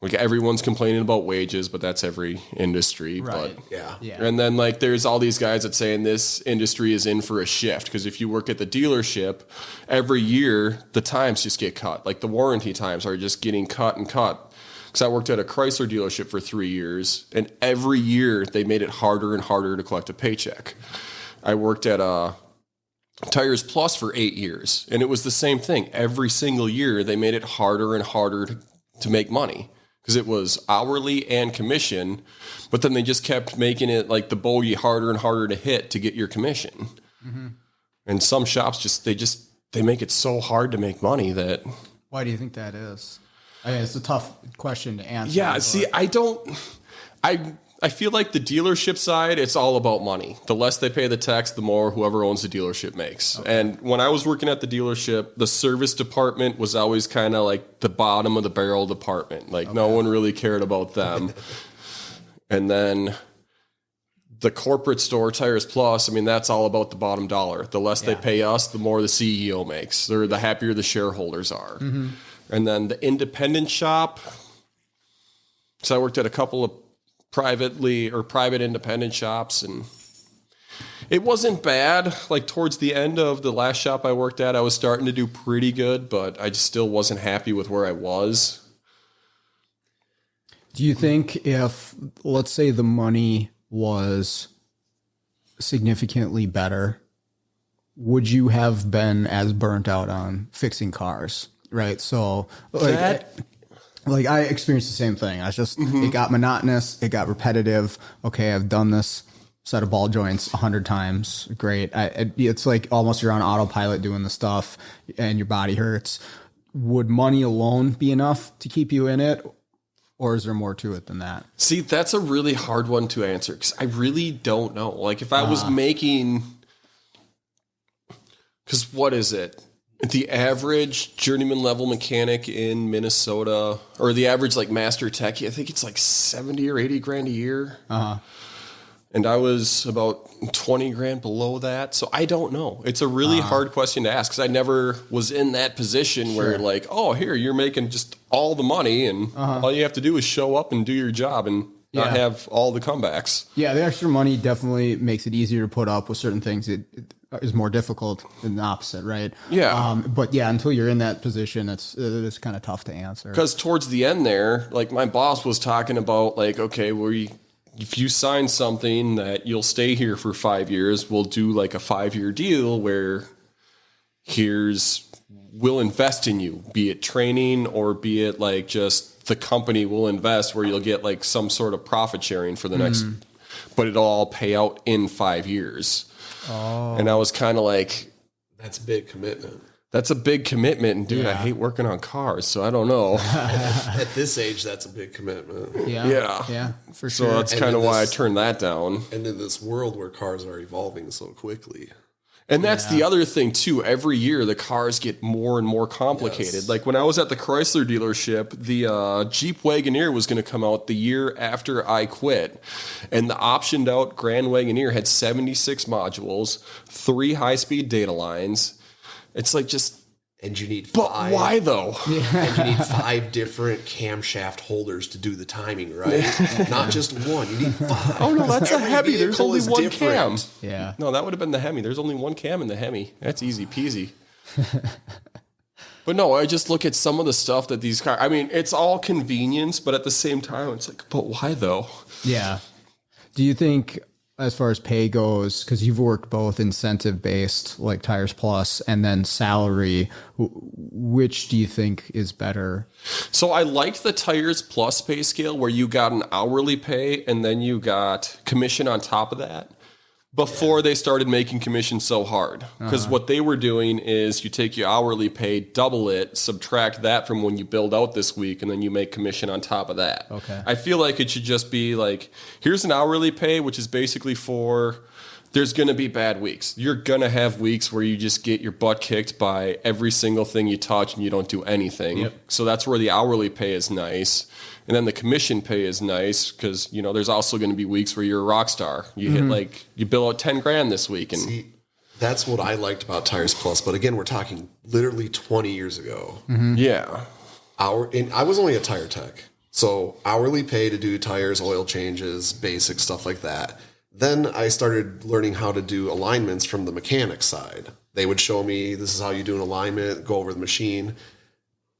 like everyone's complaining about wages, but that's every industry. Right. But yeah. And then like there's all these guys that saying this industry is in for a shift because if you work at the dealership, every year the times just get cut. Like the warranty times are just getting cut and cut. Because I worked at a Chrysler dealership for 3 years, and every year they made it harder and harder to collect a paycheck. I worked at Tires Plus for 8 years, and it was the same thing. Every single year they made it harder and harder to make money because it was hourly and commission, but then they just kept making it like the bogey harder and harder to hit to get your commission. Mm-hmm. And some shops they make it so hard to make money that. Why do you think that is? I mean, it's a tough question to answer. Yeah, see, I feel like the dealership side, it's all about money. The less they pay the tax, the more whoever owns the dealership makes. Okay. And when I was working at the dealership, the service department was always kind of like the bottom of the barrel department. Like no one really cared about them. And then the corporate store, Tires Plus, I mean, that's all about the bottom dollar. The less they pay us, the more the CEO makes. They're the happier the shareholders are. Mm-hmm. And then the independent shop. So I worked at a couple of private independent shops, and it wasn't bad. Like towards the end of the last shop I worked at, I was starting to do pretty good, but I just still wasn't happy with where I was. Do you think if, let's say, the money was significantly better, would you have been as burnt out on fixing cars? Right. So like I experienced the same thing. I just, it got monotonous. It got repetitive. Okay. I've done this set of ball joints 100 times. Great. It's like almost you're on autopilot doing the stuff and your body hurts. Would money alone be enough to keep you in it? Or is there more to it than that? See, that's a really hard one to answer because I really don't know. Like if I was making, because what is it? The average journeyman level mechanic in Minnesota, or the average like master techie, I think it's like 70 or 80 grand a year. Uh-huh. And I was about 20 grand below that. So I don't know. It's a really hard question to ask because I never was in that position where like, oh, here, you're making just all the money and all you have to do is show up and do your job and not have all the comebacks. Yeah, the extra money definitely makes it easier to put up with certain things. is more difficult than the opposite, right? Yeah. But yeah, until you're in that position, it's kind of tough to answer. Because towards the end there, like my boss was talking about like, okay, if you sign something that you'll stay here for 5 years, we'll do like a 5-year deal where we'll invest in you, be it training or be it like just the company will invest where you'll get like some sort of profit sharing for the next, but it'll all pay out in 5 years. Oh. And I was kind of like, that's a big commitment. That's a big commitment. And dude, I hate working on cars, so I don't know. At this age, that's a big commitment. Yeah, for sure. So that's kind of why I turned that down. And in this world where cars are evolving so quickly. And that's the other thing, too. Every year, the cars get more and more complicated. Yes. Like, when I was at the Chrysler dealership, the Jeep Wagoneer was going to come out the year after I quit. And the optioned-out Grand Wagoneer had 76 modules, 3 high-speed data lines. It's like just... And you need 5. But why, though? And you need 5 different camshaft holders to do the timing, right? Not just one. You need 5. Oh, no, that's a Hemi. There's only one different. cam. Yeah. No, that would have been the Hemi. There's only one cam in the Hemi. That's easy peasy. But no, I just look at some of the stuff that these cars... I mean, it's all convenience, but at the same time, it's like, but why, though? Yeah. Do you think... As far as pay goes, because you've worked both incentive-based, like Tires Plus, and then salary, which do you think is better? So I liked the Tires Plus pay scale where you got an hourly pay and then you got commission on top of that before they started making commission so hard. Because what they were doing is you take your hourly pay, double it, subtract that from when you build out this week, and then you make commission on top of that. Okay. I feel like it should just be like, here's an hourly pay, which is basically for... There's going to be bad weeks. You're going to have weeks where you just get your butt kicked by every single thing you touch and you don't do anything. Yep. So that's where the hourly pay is nice. And then the commission pay is nice because, you know, there's also going to be weeks where you're a rock star. You hit like, you bill out 10 grand this week. And see, that's what I liked about Tires Plus. But again, we're talking literally 20 years ago. Yeah. And I was only a tire tech. So hourly pay to do tires, oil changes, basic stuff like that. Then I started learning how to do alignments from the mechanic side. They would show me, this is how you do an alignment, go over the machine.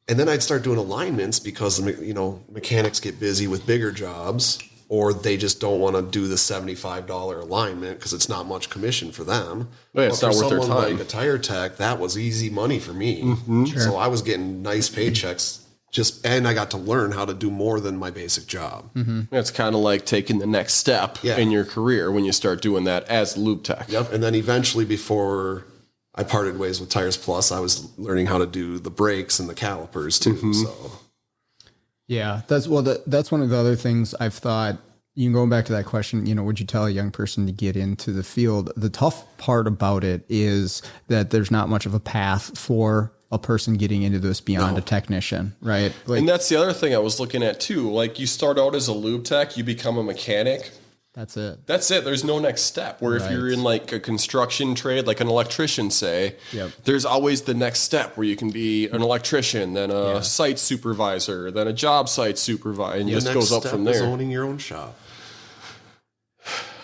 And then I'd start doing alignments because, you know, mechanics get busy with bigger jobs, or they just don't want to do the $75 alignment because it's not much commission for them. Yeah, it's not worth their time. Like a tire tech, that was easy money for me. Sure. So I was getting nice paychecks. And I got to learn how to do more than my basic job. It's kind of like taking the next step in your career when you start doing that as a lube tech. Yep. And then eventually, before I parted ways with Tires Plus, I was learning how to do the brakes and the calipers too. So, yeah, that's one of the other things I've thought. You can go back to that question, you know, would you tell a young person to get into the field? The tough part about it is that there's not much of a path for a person getting into this beyond a technician, right? Like, and that's the other thing I was looking at too. Like, you start out as a lube tech, you become a mechanic. That's it. There's no next step. Where if you're in like a construction trade, like an electrician, say, there's always the next step where you can be an electrician, then a site supervisor, then a job site supervisor, and it just goes up from there. Is owning your own shop.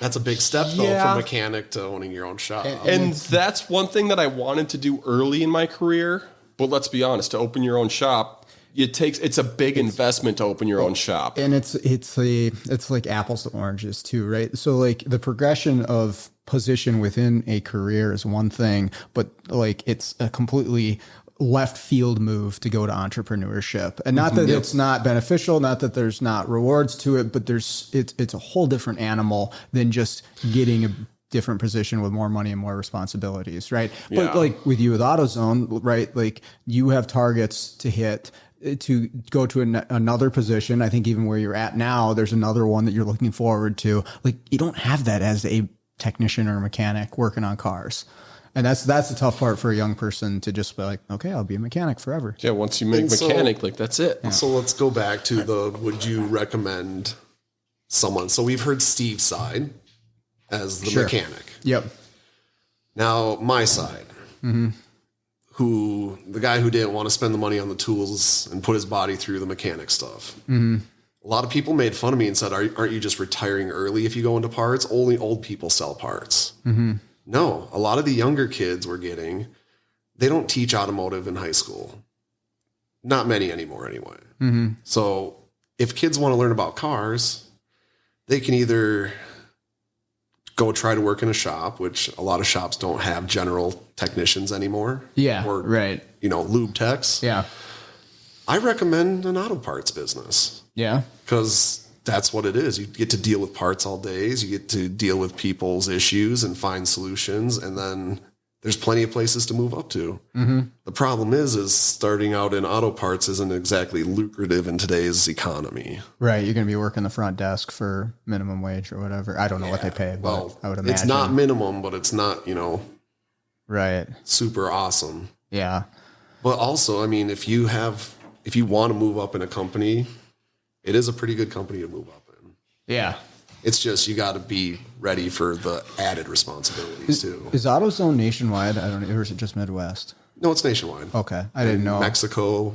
That's a big step, though, from mechanic to owning your own shop. And that's one thing that I wanted to do early in my career. But let's be honest, to open your own shop, it's a big investment to open your own shop. And it's like apples to oranges too, right? So like the progression of position within a career is one thing, but like it's a completely left field move to go to entrepreneurship. And not that it's not beneficial, not that there's not rewards to it, but it's a whole different animal than just getting a different position with more money and more responsibilities, right? Yeah. But like with you with AutoZone, right? Like you have targets to hit to go to another position. I think even where you're at now, there's another one that you're looking forward to. Like you don't have that as a technician or a mechanic working on cars. And that's the tough part for a young person to just be like, okay, I'll be a mechanic forever. Yeah, once you make mechanic, like that's it. Yeah. So let's go back to would you recommend someone? So we've heard Steve's side as the mechanic. Yep. Now my side, the guy who didn't want to spend the money on the tools and put his body through the mechanic stuff. A lot of people made fun of me and said, aren't you just retiring early if you go into parts? Only old people sell parts. No, a lot of the younger kids they don't teach automotive in high school. Not many anymore anyway. Mm-hmm. So if kids want to learn about cars, they can either go try to work in a shop, which a lot of shops don't have general technicians anymore. Yeah, or, right. Lube techs. Yeah. I recommend an auto parts business. Yeah. Because that's what it is. You get to deal with parts all days. You get to deal with people's issues and find solutions. And then there's plenty of places to move up to. Mm-hmm. The problem is starting out in auto parts isn't exactly lucrative in today's economy. Right. You're going to be working the front desk for minimum wage or whatever. I don't know what they pay, but I would imagine. It's not minimum, but it's not, right. super awesome. Yeah. But also, I mean, if you want to move up in a company, it is a pretty good company to move up in. Yeah. It's just you got to be ready for the added responsibilities too. Is AutoZone nationwide? I don't know. Or is it just Midwest? No, it's nationwide. Okay. I didn't know. Mexico.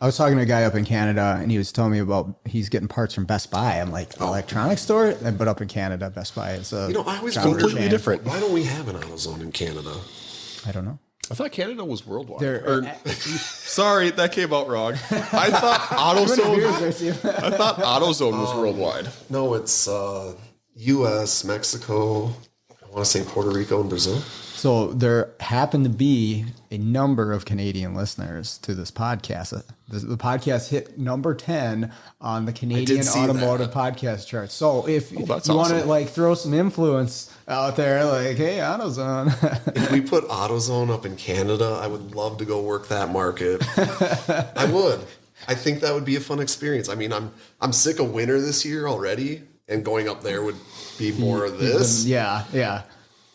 I was talking to a guy up in Canada, and he was telling me about he's getting parts from Best Buy. I'm like, the electronics store? But up in Canada, Best Buy is a I always completely different. Why don't we have an AutoZone in Canada? I don't know. I thought Canada was worldwide. Sorry, that came out wrong. I thought AutoZone was worldwide. No, it's U.S., Mexico. I want to say Puerto Rico and Brazil. So there happen to be a number of Canadian listeners to this podcast. The podcast hit number 10 on the Canadian Automotive podcast chart. So if you want to throw some influence out there, hey, AutoZone. If we put AutoZone up in Canada, I would love to go work that market. I would. I think that would be a fun experience. I mean, I'm sick of winter this year already, and going up there would be more of this. Yeah.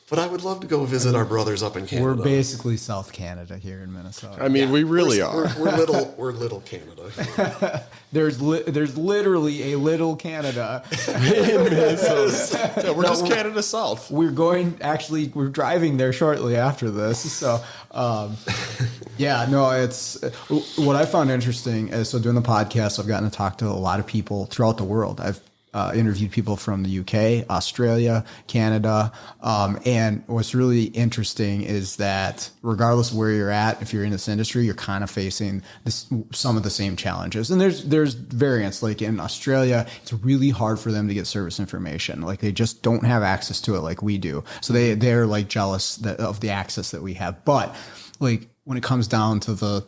But I would love to go visit our brothers up in Canada. We're basically South Canada here in Minnesota. I mean, we really are. We're little Canada. There's literally a little Canada in Minnesota. Yeah, we're just Canada South. We're driving there shortly after this. So, it's what I found interesting is, doing the podcast, I've gotten to talk to a lot of people throughout the world. I've interviewed people from the UK, Australia, Canada. And what's really interesting is that regardless of where you're at, if you're in this industry, you're kind of facing some of the same challenges. And there's variants. Like in Australia, it's really hard for them to get service information. Like they just don't have access to it like we do. So they're like jealous of the access that we have. But like when it comes down to the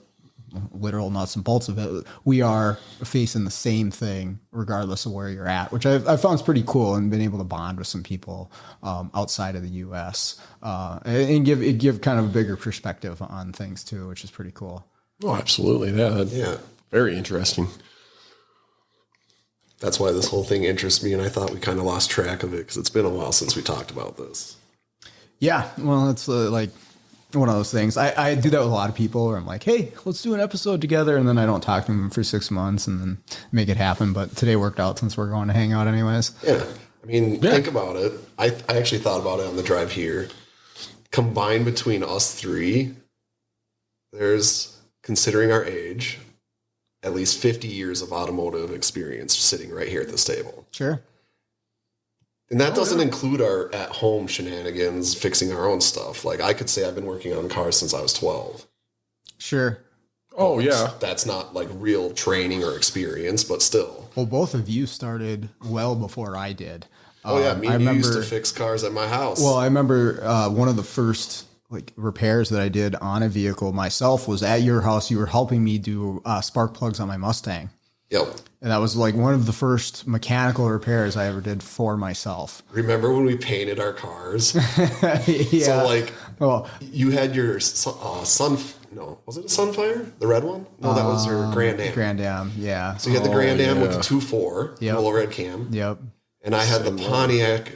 literal nuts and bolts of it, we are facing the same thing regardless of where you're at, which I found is pretty cool, and been able to bond with some people outside of the U.S. And give kind of a bigger perspective on things too, which is pretty cool. Oh, absolutely. Yeah. Very interesting. That's why this whole thing interests me, and I thought we kind of lost track of it because it's been a while since we talked about this. Yeah, well, it's one of those things. I do that with a lot of people where I'm like, hey, let's do an episode together. And then I don't talk to them for 6 months and then make it happen. But today worked out since we're going to hang out anyways. Yeah. I mean, think about it. I actually thought about it on the drive here. Combined between us three, there's, considering our age, at least 50 years of automotive experience sitting right here at this table. Sure. And that doesn't include our at-home shenanigans, fixing our own stuff. Like, I could say I've been working on cars since I was 12. Sure. Oh, yeah. That's not, like, real training or experience, but still. Well, both of you started well before I did. Oh, yeah. Me and you used to fix cars at my house. Well, I remember one of the first repairs that I did on a vehicle myself was at your house. You were helping me do spark plugs on my Mustang. Yep. And that was like one of the first mechanical repairs I ever did for myself. Remember when we painted our cars? Yeah. So you had your was it a Sunfire? The red one? No, that was your Grand Am. Grand Am, yeah. So you had the Grand Am with the 2.4, little red cam. Yep. And I had the Pontiac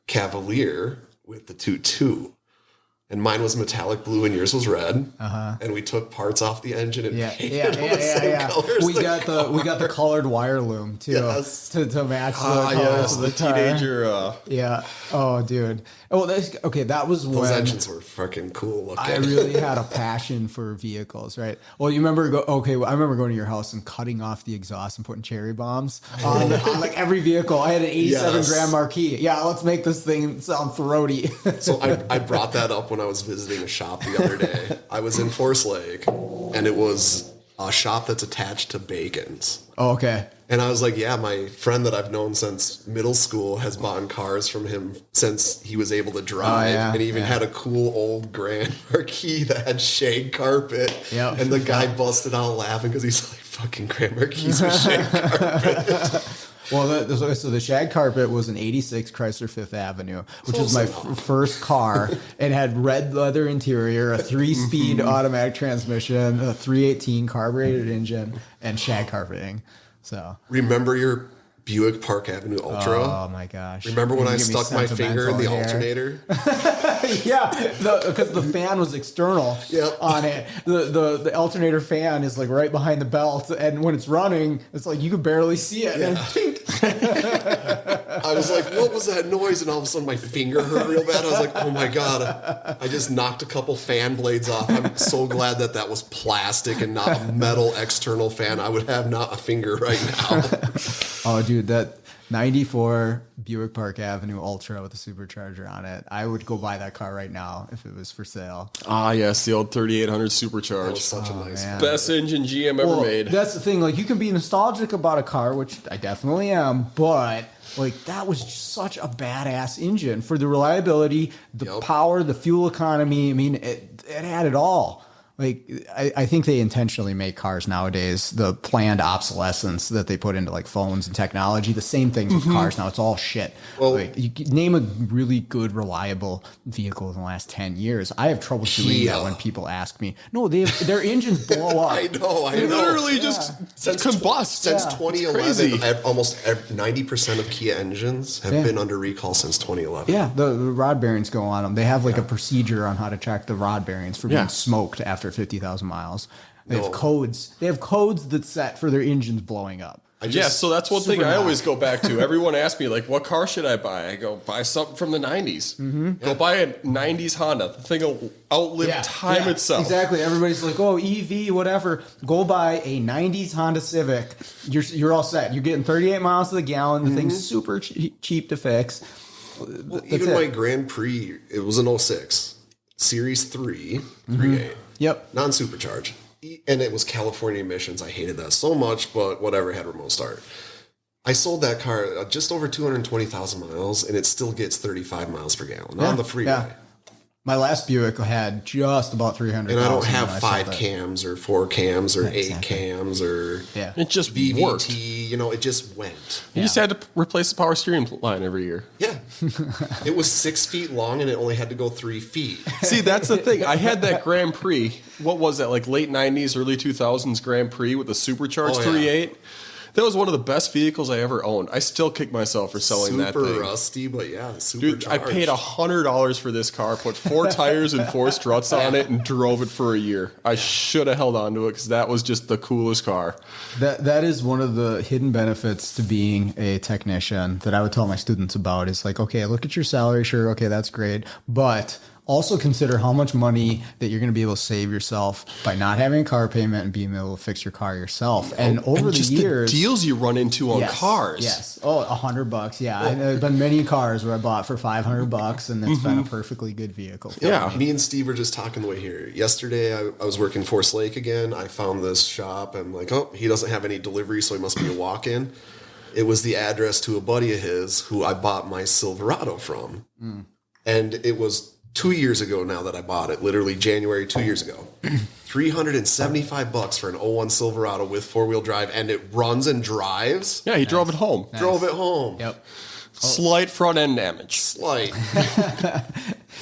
Cavalier with the 2.2. And mine was metallic blue and yours was red. And we took parts off the engine and painted them the same colors. We got the colored wire loom too to match the colors of the teenager. Yeah. Oh, dude. Oh, that was when those engines were freaking cool looking. I really had a passion for vehicles, right? Well, you remember I remember going to your house and cutting off the exhaust and putting cherry bombs on like every vehicle. I had an 87 Grand Marquis. Yeah, let's make this thing sound throaty. So I brought that up when I was visiting a shop the other day. I was in Forest Lake, and it was a shop that's attached to Bacon's. Oh, okay. And I was like, yeah, my friend that I've known since middle school has bought cars from him since he was able to drive. And he even had a cool old Grand Marquis that had shag carpet. Yep. And the guy busted out laughing because he's like, fucking Grand Marquis with shag carpet. Well, so the shag carpet was an 86 Chrysler Fifth Avenue, which was my first car. It had red leather interior, a 3-speed automatic transmission, a 318 carbureted engine, and shag carpeting. So remember your Buick Park Avenue Ultra? Oh my gosh! Remember when I stuck my finger in the alternator? Yeah, because the fan was external on it. The alternator fan is like right behind the belt, and when it's running, it's like you could barely see it. And I was like, what was that noise? And all of a sudden my finger hurt real bad. I was like, oh my God, I just knocked a couple fan blades off. I'm so glad that was plastic and not a metal external fan. I would have not a finger right now. Oh, dude, that 94 Buick Park Avenue Ultra with a supercharger on it. I would go buy that car right now if it was for sale. Ah, yes, the old 3800 supercharged. That was such a nice man. Best engine GM ever made. That's the thing. Like, you can be nostalgic about a car, which I definitely am, but like that was just such a badass engine for the reliability, the power, the fuel economy. I mean, it had it all. Like, I think they intentionally make cars nowadays, the planned obsolescence that they put into like phones and technology, the same things with cars now. It's all shit. Well, like, you name a really good, reliable vehicle in the last 10 years. I have trouble doing that when people ask me. No, their engines blow up. I know. They literally just combust. Since 2011, almost 90% of Kia engines have been under recall since 2011. Yeah, the rod bearings go on them. They have like a procedure on how to check the rod bearings for being smoked after 50,000 miles. They have codes. They have codes that's set for their engines blowing up. So that's one thing I always go back to. Everyone asks me, like, what car should I buy? I go, buy something from the 90s. Go buy a 90s Honda. The thing will outlive time itself. Exactly. Everybody's like, oh, EV, whatever. Go buy a 90s Honda Civic. You're all set. You're getting 38 miles to the gallon. The thing's super cheap to fix. Well, even my Grand Prix, it was an 06. Series 3, 3.8. Yep. Non-supercharged. And it was California emissions. I hated that so much, but whatever, it had remote start. I sold that car just over 220,000 miles, and it still gets 35 miles per gallon on the freeway. Yeah. My last Buick had just about 300. And I don't have 5 cams or 4 cams or 8 cams or it just VVT. Worked. You know, it just went. You just had to replace the power steering line every year. Yeah. It was 6 feet long and it only had to go 3 feet. See, that's the thing. I had that Grand Prix. What was that? Like late 90s, early 2000s Grand Prix with a supercharged 3.8. That was one of the best vehicles I ever owned. I still kick myself for selling that thing. Super rusty, but supercharged. Dude, I paid $100 for this car, put 4 tires and 4 struts on it, and drove it for a year. I should have held on to it because that was just the coolest car. That is one of the hidden benefits to being a technician that I would tell my students about. Is like, okay, look at your salary, sure, okay, that's great, but also consider how much money that you're going to be able to save yourself by not having a car payment and being able to fix your car yourself. And over the years, the deals you run into on cars. Yes. Oh, $100. Yeah. There's been many cars where I bought for $500 and it's been a perfectly good vehicle. Yeah. Me and Steve were just talking the way here. Yesterday, I was working Forest Lake again. I found this shop. I'm like, oh, he doesn't have any delivery, so he must be a walk-in. It was the address to a buddy of his who I bought my Silverado from. And it was 2 years ago now that I bought it, literally January 2 years ago. $375 for an 01 Silverado with 4-wheel drive, and it runs and drives. Yeah, he drove it home. Nice. Drove it home. Yep. Slight front end damage. Slight.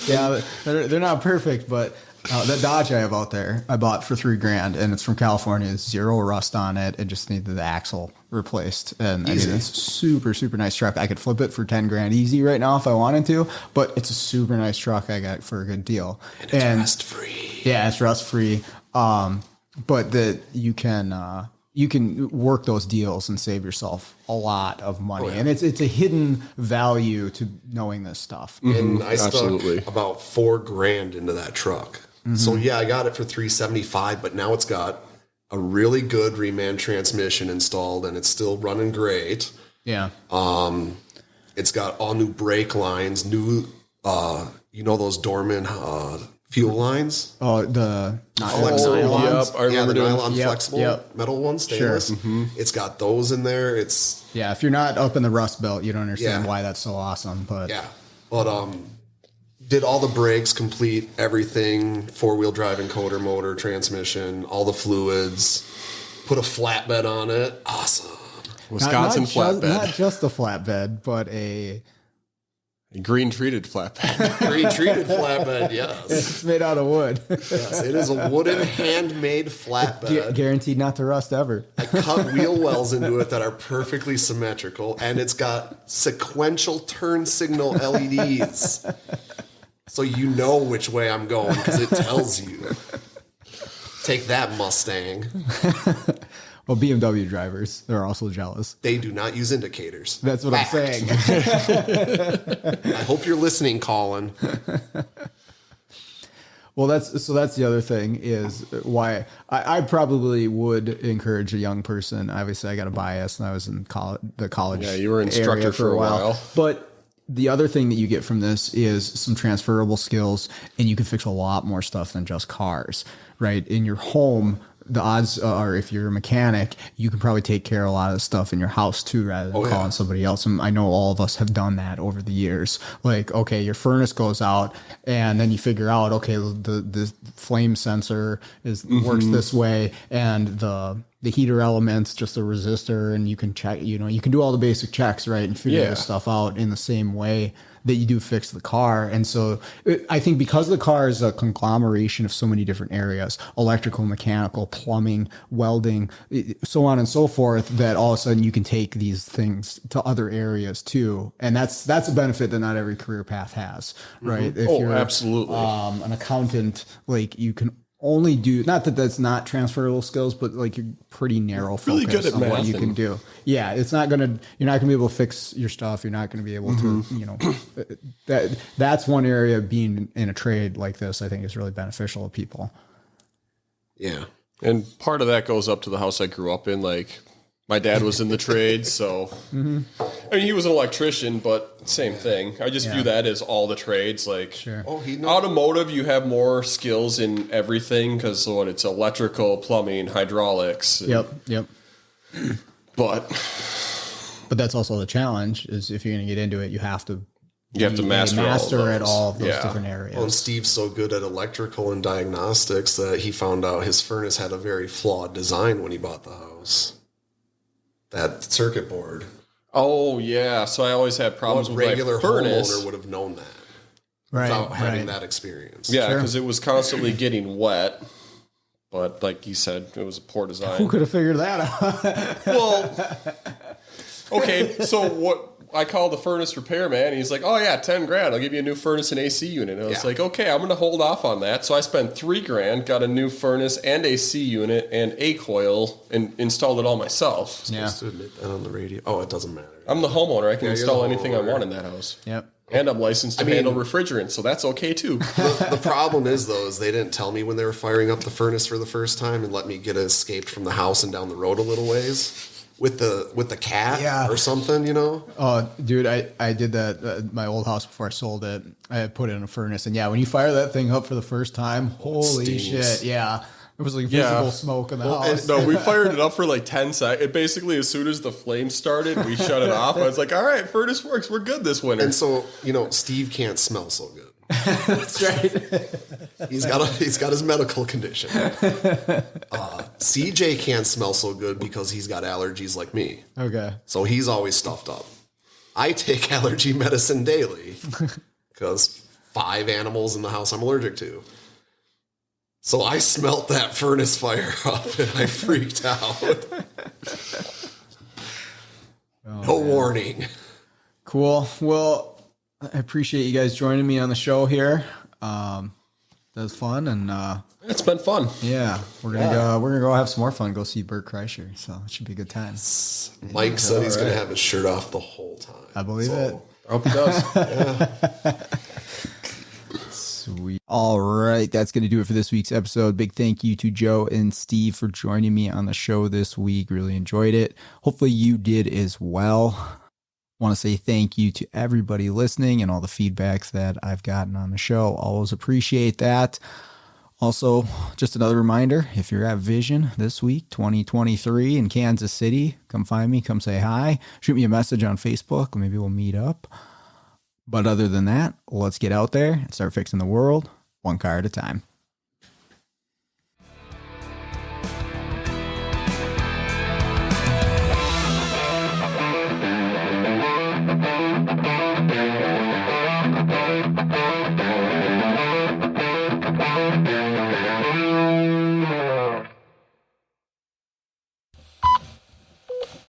Yeah, they're not perfect, but The Dodge I have out there, I bought for $3,000, and it's from California. It's zero rust on it. It just needed the axle replaced, and I mean, it's a super, super nice truck. I could flip it for $10,000 easy right now if I wanted to, but it's a super nice truck I got for a good deal. And it's rust free. Yeah, it's rust free. But that you can work those deals and save yourself a lot of money, and it's a hidden value to knowing this stuff. And I stuck about $4,000 into that truck. So yeah, I got it for $375, but now it's got a really good reman transmission installed, and it's still running great. Yeah. It's got all new brake lines, new, those Dorman fuel lines. Oh, the nylons. Yep, I remember the doing nylon flexible metal ones, stainless. Sure. It's got those in there. If you're not up in the Rust Belt, you don't understand why that's so awesome. But did all the brakes, complete everything, 4-wheel drive encoder, motor, transmission, all the fluids, put a flatbed on it. Awesome. Wisconsin flatbed. Not just a flatbed, but a green treated flatbed. Green treated flatbed, yes. It's made out of wood. Yes, it is a wooden handmade flatbed. Guaranteed not to rust ever. I cut wheel wells into it that are perfectly symmetrical, and it's got sequential turn signal LEDs. So you know which way I'm going because it tells you. Take that, Mustang. Well, BMW drivers, they're also jealous. They do not use indicators. That's what I'm saying. I hope you're listening, Colin. Well, that's the other thing is why I probably would encourage a young person. Obviously, I got a bias, and I was in the college. Yeah, you were an instructor for a while. But the other thing that you get from this is some transferable skills, and you can fix a lot more stuff than just cars, right? In your home, the odds are if you're a mechanic, you can probably take care of a lot of the stuff in your house too, rather than calling somebody else. And I know all of us have done that over the years. Like, okay, your furnace goes out, and then you figure out, okay, the flame sensor works this way, and the heater element's just a resistor, and you can check, you can do all the basic checks, right? And figure this stuff out in the same way that you do fix the car. And so I think because the car is a conglomeration of so many different areas, electrical, mechanical, plumbing, welding, so on and so forth, that all of a sudden you can take these things to other areas too. And that's a benefit that not every career path has, right? If you're absolutely. An accountant, like you can only do, not that that's not transferable skills, but like you're pretty narrow focus really good at on what you can do. Yeah, you're not gonna be able to fix your stuff. You're not gonna be able to, that's one area of being in a trade like this, I think is really beneficial to people. Yeah. And part of that goes up to the house I grew up in. Like, my dad was in the trade, so I mean, he was an electrician, but same thing. I just view that as all the trades. Like, automotive, you have more skills in everything because it's electrical, plumbing, hydraulics. Yep. But that's also the challenge. Is if you're going to get into it, you have to master at all of those different areas. Well, and Steve's so good at electrical and diagnostics that he found out his furnace had a very flawed design when he bought the house. That circuit board. Oh, yeah. So I always had problems with regular my furnace. Homeowner would have known that without having that experience. Yeah, because it was constantly getting wet. But like you said, it was a poor design. Who could have figured that out? Well, okay. So what? I called the furnace repairman, and he's like, "Oh yeah, $10,000. I'll give you a new furnace and AC unit." And I was like, "Okay, I'm going to hold off on that." So I spent $3,000, got a new furnace and AC unit and a coil, and installed it all myself. Yeah. Supposed to admit that on the radio. Oh, it doesn't matter. I'm the homeowner. I can install anything I want in that house. Yep. And I'm licensed to handle refrigerants, so that's okay too. The problem is, though, is they didn't tell me when they were firing up the furnace for the first time and let me get escaped from the house and down the road a little ways. With the cat or something, Oh, dude, I did that at my old house before I sold it. I had put in a furnace, and when you fire that thing up for the first time, holy shit, yeah. It was like visible smoke in the house. No, we fired it up for like 10 seconds. It basically, as soon as the flames started, we shut it off. I was like, all right, furnace works. We're good this winter. And so, Steve can't smell so good. That's right. He's got his medical condition. CJ can't smell so good because he's got allergies like me. Okay. So he's always stuffed up. I take allergy medicine daily because 5 animals in the house I'm allergic to. So I smelt that furnace fire up and I freaked out. No warning. Cool. Well, I appreciate you guys joining me on the show here. That was fun, and It's been fun. yeah, we're gonna go have some more fun. Go see Bert Kreischer, so it should be a good time. Mike said he's going to have his shirt off the whole time. I believe it. I hope he does. Sweet. All right, that's going to do it for this week's episode. Big thank you to Joe and Steve for joining me on the show this week. Really enjoyed it. Hopefully you did as well. Want to say thank you to everybody listening and all the feedbacks that I've gotten on the show. Always appreciate that. Also, just another reminder, if you're at Vision this week, 2023 in Kansas City, come find me, come say hi, shoot me a message on Facebook, maybe we'll meet up. But other than that, let's get out there and start fixing the world one car at a time. Yeah.